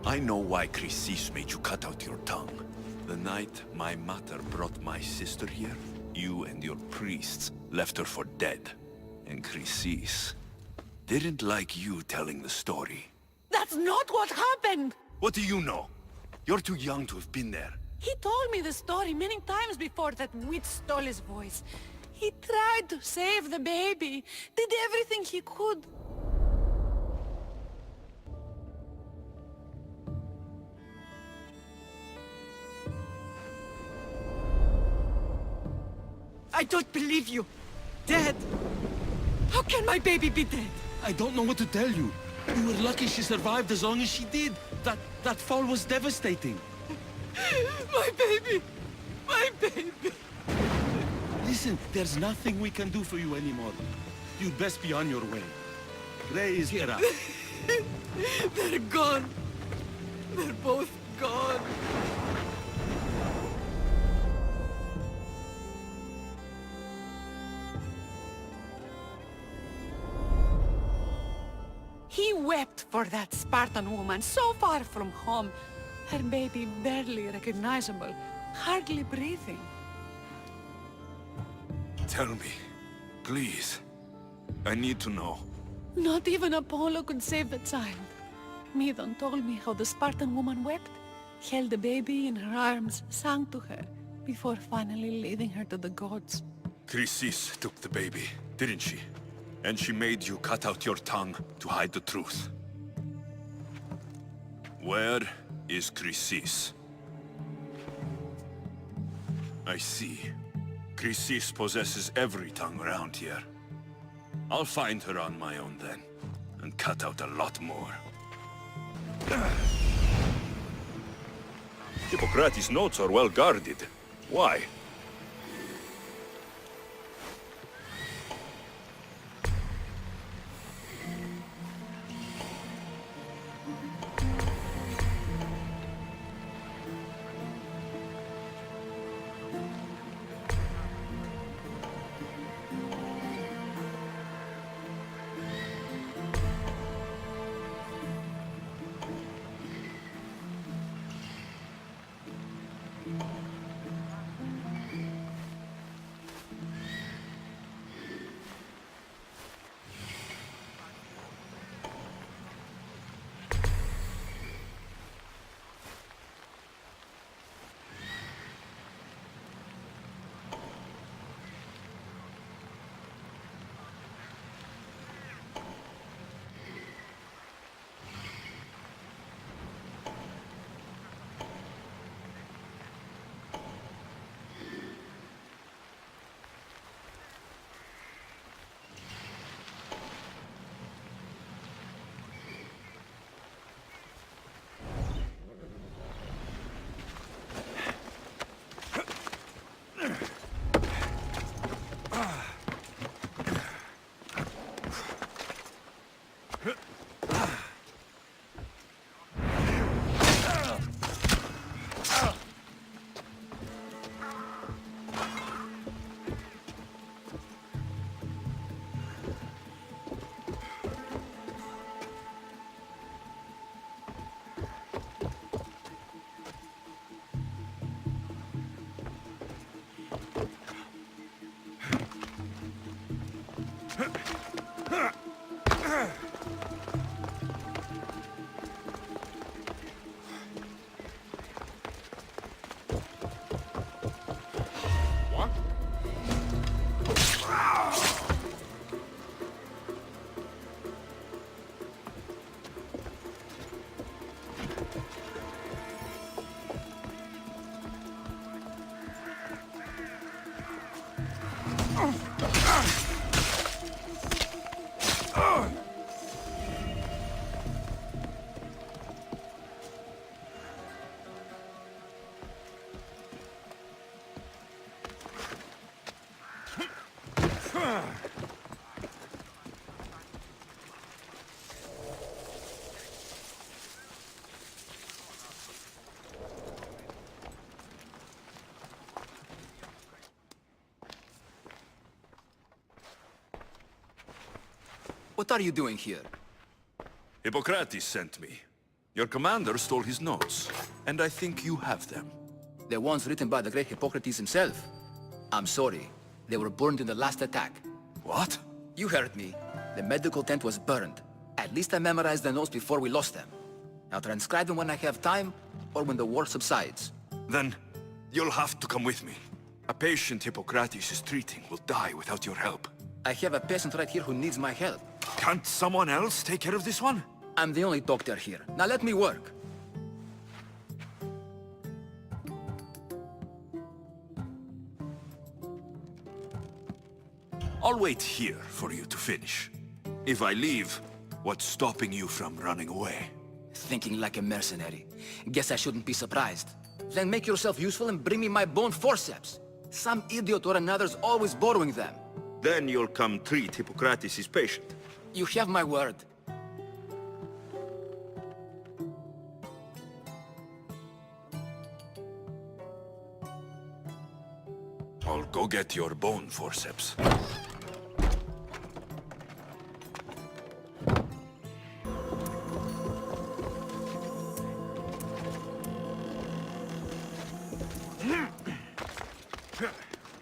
I know why Chrysis made you cut out your tongue. The night my mother brought my sister here, you and your priests left her for dead. And Chrysis didn't like you telling the story. That's not what happened! What do you know? You're too young to have been there. He told me the story many times before that witch stole his voice. He tried to save the baby, did everything he could. I don't believe you. Dead. How can my baby be dead? I don't know what to tell you. We were lucky she survived as long as she did. That fall was devastating. My baby! My baby! Listen, there's nothing we can do for you anymore. You'd best be on your way. Ray is here. They're gone. They're both gone. He wept for that Spartan woman so far from home. Her baby barely recognizable, hardly breathing. Tell me, please. I need to know. Not even Apollo could save the child. Midon told me how the Spartan woman wept, held the baby in her arms, sang to her, before finally leading her to the gods. Chrysis took the baby, didn't she? And she made you cut out your tongue to hide the truth. Where is Chrysis? I see. Chrysis possesses every tongue around here. I'll find her on my own then, and cut out a lot more. Hippocrates' notes are well guarded. Why? What are you doing here? Hippocrates sent me. Your commander stole his notes, and I think you have them. The ones written by the great Hippocrates himself. I'm sorry. They were burned in the last attack. What? You heard me. The medical tent was burned. At least I memorized the notes before we lost them. I'll transcribe them when I have time, or when the war subsides. Then, you'll have to come with me. A patient Hippocrates is treating will die without your help. I have a patient right here who needs my help. Can't someone else take care of this one? I'm the only doctor here. Now let me work. I'll wait here for you to finish. If I leave, what's stopping you from running away? Thinking like a mercenary. Guess I shouldn't be surprised. Then make yourself useful and bring me my bone forceps. Some idiot or another's always borrowing them. Then you'll come treat Hippocrates' patient. You have my word. I'll go get your bone forceps.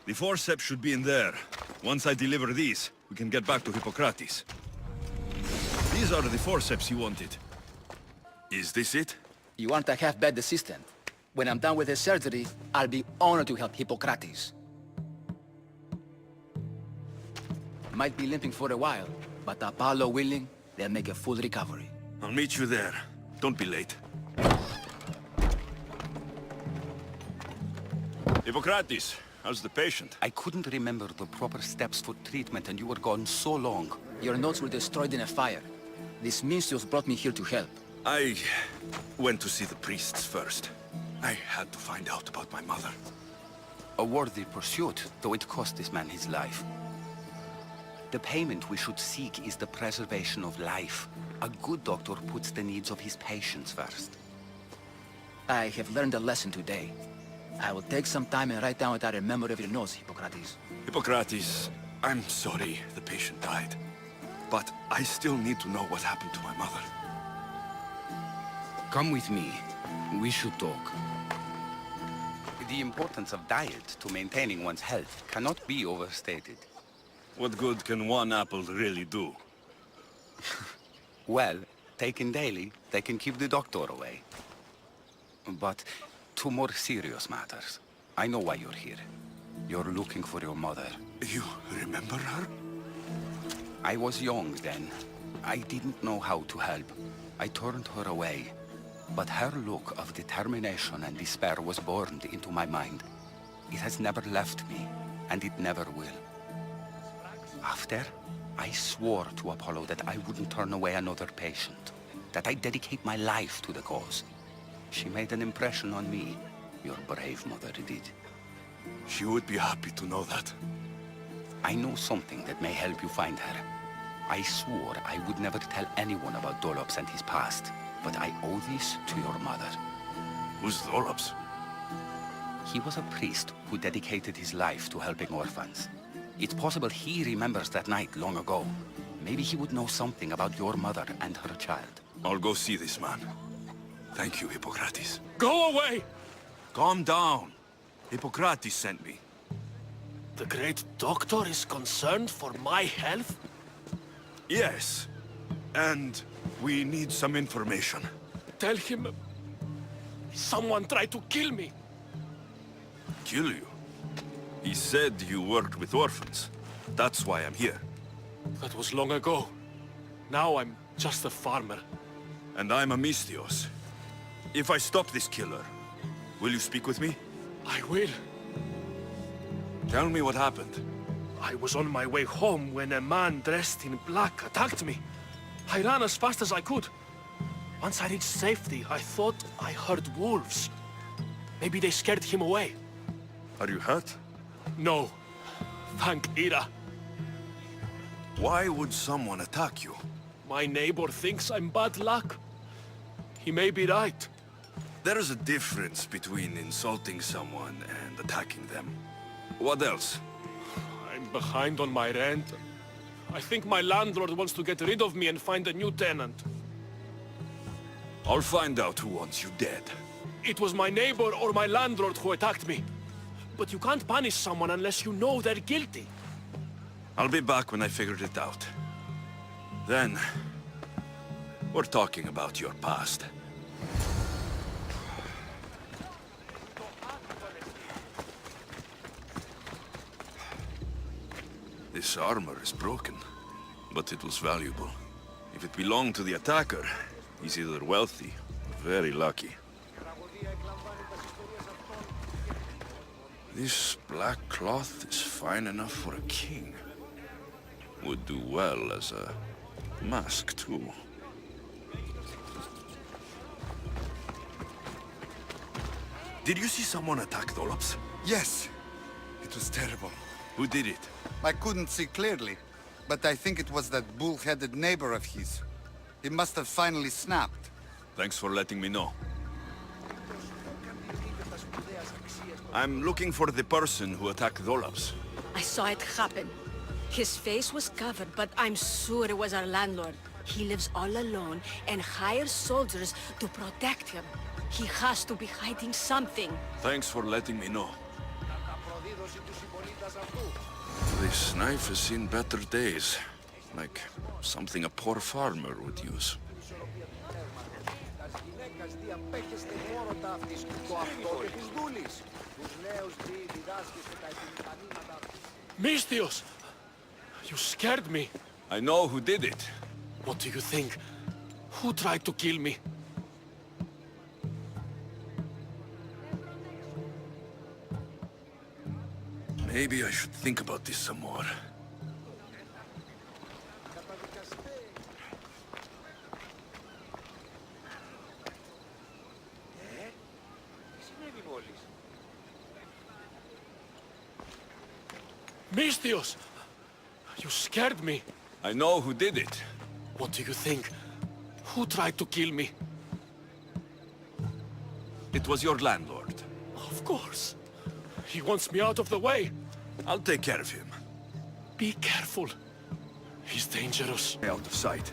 The forceps should be in there. Once I deliver these, we can get back to Hippocrates. These are the forceps you wanted. Is this it? You aren't a half-bad assistant. When I'm done with the surgery, I'll be honored to help Hippocrates. Might be limping for a while, but Apollo willing, they'll make a full recovery. I'll meet you there. Don't be late. Hippocrates, how's the patient? I couldn't remember the proper steps for treatment and you were gone so long. Your notes were destroyed in a fire. This Mincios brought me here to help. I went to see the priests first. I had to find out about my mother. A worthy pursuit, though it cost this man his life. The payment we should seek is the preservation of life. A good doctor puts the needs of his patients first. I have learned a lesson today. I will take some time and write down what I remember of your notes, Hippocrates. Hippocrates, I'm sorry the patient died. But I still need to know what happened to my mother. Come with me. We should talk. The importance of diet to maintaining one's health cannot be overstated. What good can one apple really do? Well, taken daily, they can keep the doctor away. But to more serious matters. I know why you're here. You're looking for your mother. You remember her? I was young then. I didn't know how to help. I turned her away. But her look of determination and despair was burned into my mind. It has never left me, and it never will. After, I swore to Apollo that I wouldn't turn away another patient, that I'd dedicate my life to the cause. She made an impression on me. Your brave mother did. She would be happy to know that. I know something that may help you find her. I swore I would never tell anyone about Dolops and his past, but I owe this to your mother. Who's Dolops? He was a priest who dedicated his life to helping orphans. It's possible he remembers that night long ago. Maybe he would know something about your mother and her child. I'll go see this man. Thank you, Hippocrates. Go away! Calm down. Hippocrates sent me. The great doctor is concerned for my health? Yes. And we need some information. Tell him... someone tried to kill me. Kill you? He said you worked with orphans. That's why I'm here. That was long ago. Now I'm just a farmer. And I'm a Mistios. If I stop this killer, will you speak with me? I will. Tell me what happened. I was on my way home when a man dressed in black attacked me. I ran as fast as I could. Once I reached safety, I thought I heard wolves. Maybe they scared him away. Are you hurt? No. Thank Ira. Why would someone attack you? My neighbor thinks I'm bad luck. He may be right. There is a difference between insulting someone and attacking them. What else? I'm behind on my rent. I think my landlord wants to get rid of me and find a new tenant. I'll find out who wants you dead. It was my neighbor or my landlord who attacked me. But you can't punish someone unless you know they're guilty. I'll be back when I figured it out. Then, we're talking about your past. This armor is broken, but it was valuable. If it belonged to the attacker, he's either wealthy or very lucky. This black cloth is fine enough for a king. Would do well as a mask, too. Did you see someone attack Dolops? Yes. It was terrible. Who did it? I couldn't see clearly, but I think it was that bull-headed neighbor of his. He must have finally snapped. Thanks for letting me know. I'm looking for the person who attacked Dolops. I saw it happen. His face was covered, but I'm sure it was our landlord. He lives all alone and hires soldiers to protect him. He has to be hiding something. Thanks for letting me know. This knife has seen better days. Like something a poor farmer would use. Misthios! You scared me. I know who did it. What do you think? Who tried to kill me? Maybe I should think about this some more. Misthios! You scared me. I know who did it. What do you think? Who tried to kill me? It was your landlord. Of course. He wants me out of the way. I'll take care of him. Be careful. He's dangerous. Out of sight.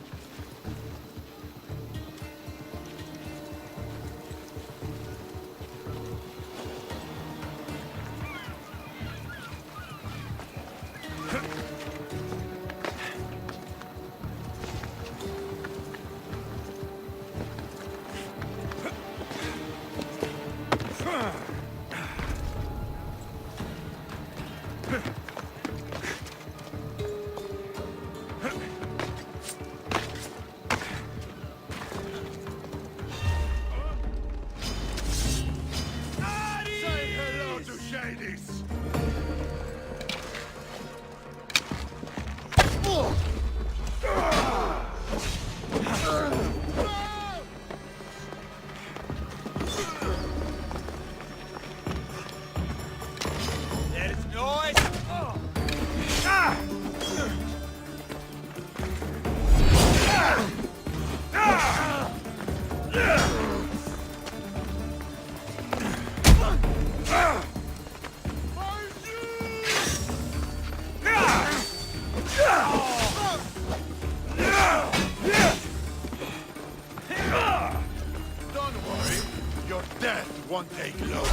Won't take long.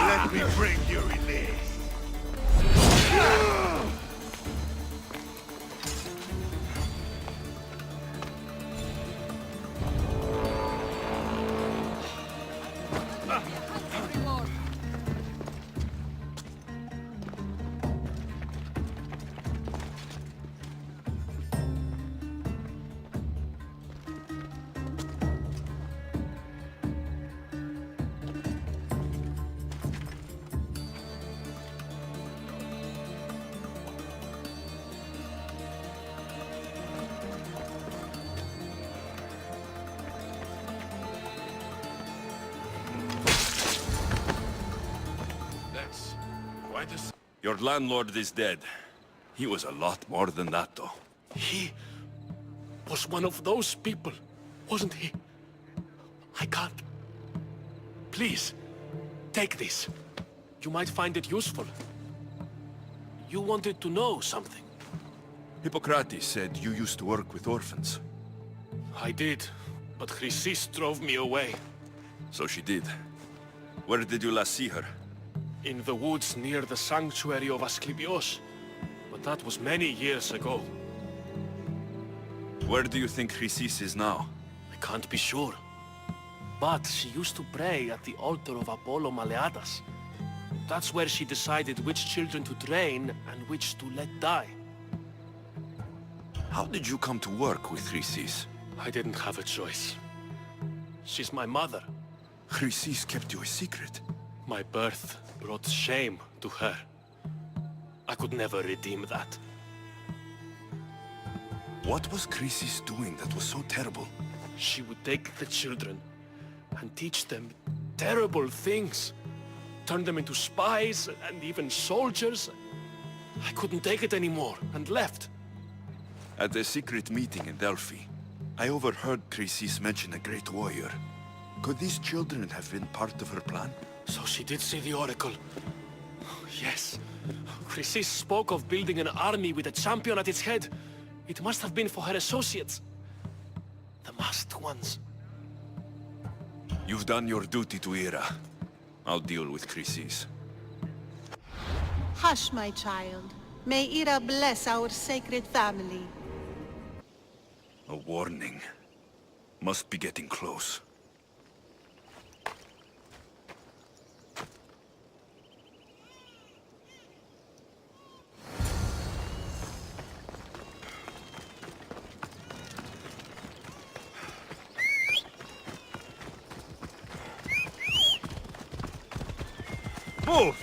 Let me bring you relief. Your landlord is dead. He was a lot more than that, though. He was one of those people, wasn't he? I can't. Please, take this. You might find it useful. You wanted to know something. Hippocrates said you used to work with orphans. I did, but Chrysis drove me away. So she did. Where did you last see her? In the woods near the sanctuary of Asclepios. But that was many years ago. Where do you think Chrysis is now? I can't be sure. But she used to pray at the altar of Apollo Maleatas. That's where she decided which children to train and which to let die. How did you come to work with Chrysis? I didn't have a choice. She's my mother. Chrysis kept you a secret. My birth brought shame to her. I could never redeem that. What was Chrysis doing that was so terrible? She would take the children and teach them terrible things. Turn them into spies and even soldiers. I couldn't take it anymore and left. At a secret meeting in Delphi, I overheard Chrysis mention a great warrior. Could these children have been part of her plan? So she did see the oracle. Yes. Chrysis spoke of building an army with a champion at its head. It must have been for her associates. The masked ones. You've done your duty to Ira. I'll deal with Chrysis. Hush, my child. May Ira bless our sacred family. A warning. Must be getting close. Move!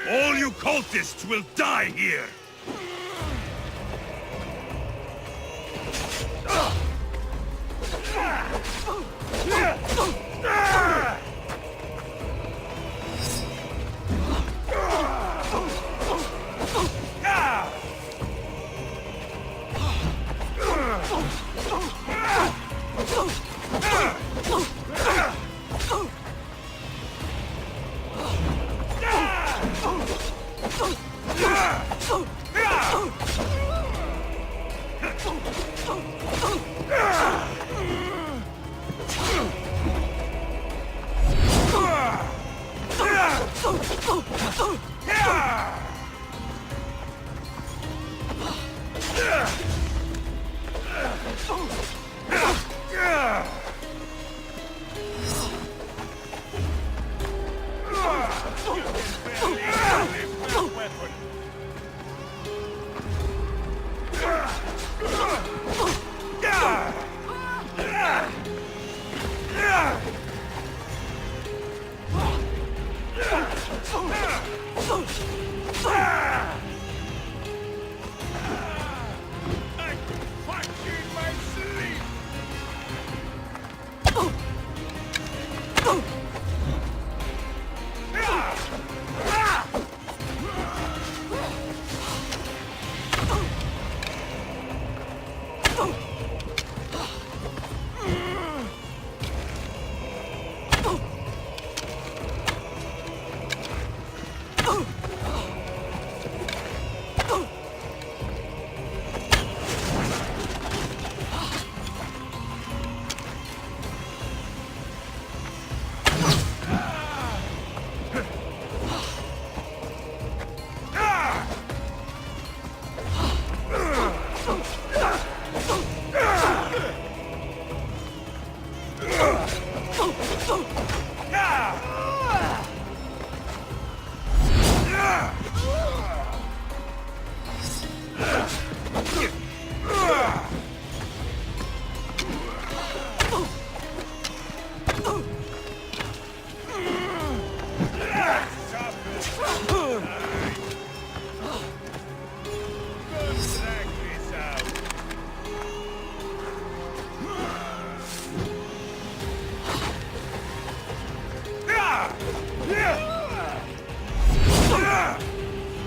All you cultists will die here!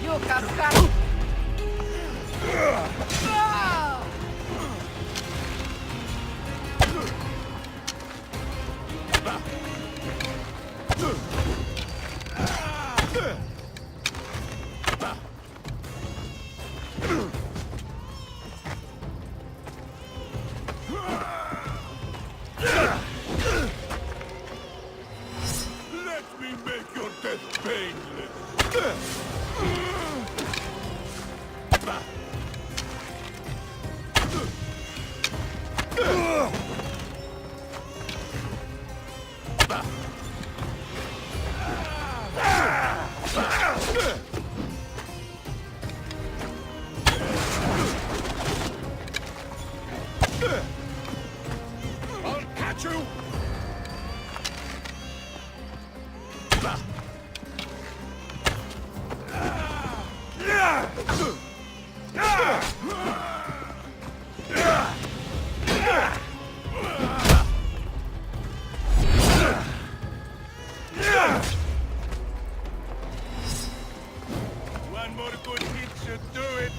You can come. Let me make your death painless. I'll catch you! One more good hit should do it.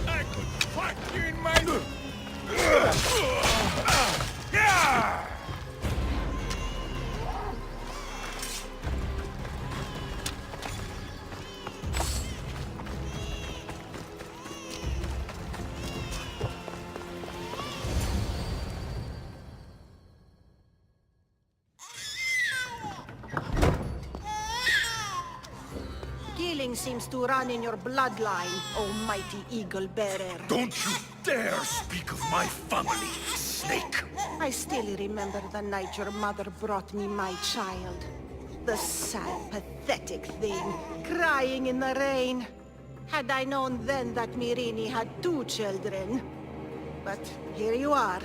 I could fuck you in my... Killing seems to run in your bloodline, almighty eagle bearer. Don't you dare speak of my family, snake! I still remember the night your mother brought me my child. The sad, pathetic thing, crying in the rain. Had I known then that Mirini had 2 children. But here you are.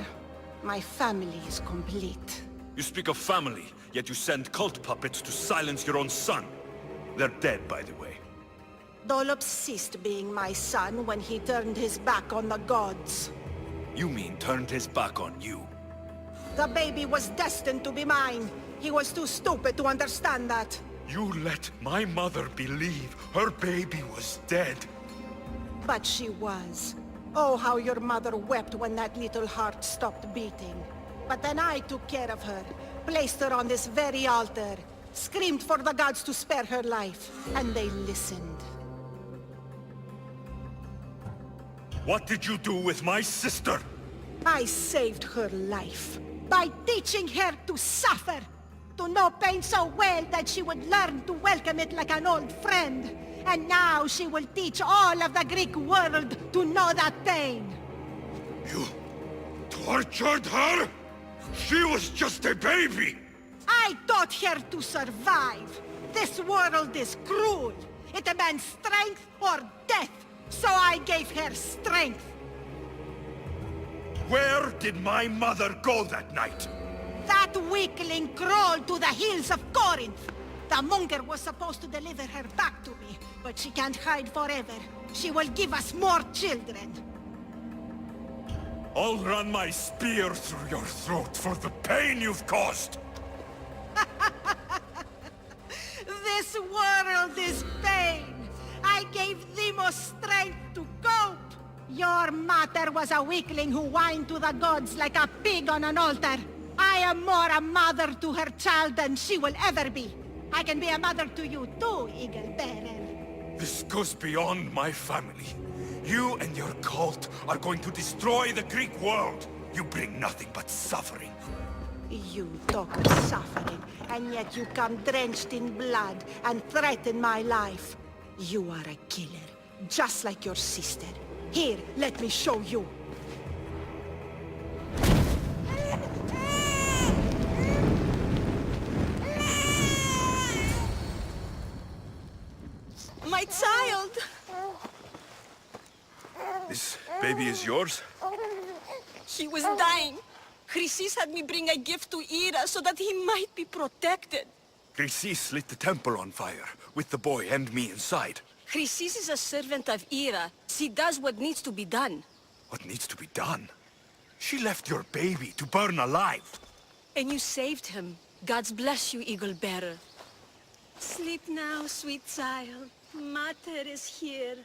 My family is complete. You speak of family, yet you send cult puppets to silence your own son. They're dead, by the way. Dolop ceased being my son when he turned his back on the gods. You mean turned his back on you? The baby was destined to be mine. He was too stupid to understand that. You let my mother believe her baby was dead. But she was. Oh, how your mother wept when that little heart stopped beating. But then I took care of her, placed her on this very altar, screamed for the gods to spare her life, and they listened. What did you do with my sister? I saved her life by teaching her to suffer, to know pain so well that she would learn to welcome it like an old friend. And now she will teach all of the Greek world to know that pain. You tortured her? She was just a baby! I taught her to survive. This world is cruel. It demands strength or death. So I gave her strength. Where did my mother go that night? That weakling crawled to the hills of Corinth. The monger was supposed to deliver her back to me, but she can't hide forever. She will give us more children. I'll run my spear through your throat for the pain you've caused! This world is pain. I gave Demos strength to cope. Your mother was a weakling who whined to the gods like a pig on an altar. I am more a mother to her child than she will ever be. I can be a mother to you too, Eagle Bearer. This goes beyond my family. You and your cult are going to destroy the Greek world. You bring nothing but suffering. You talk of suffering, and yet you come drenched in blood and threaten my life. You are a killer, just like your sister. Here, let me show you. My child! This baby is yours? He was dying. Chrysis had me bring a gift to Ira so that he might be protected. Chrysis lit the temple on fire, with the boy and me inside. Chrysis is a servant of Ira. She does what needs to be done. What needs to be done? She left your baby to burn alive. And you saved him. Gods bless you, Eagle Bearer. Sleep now, sweet child. Mater is here.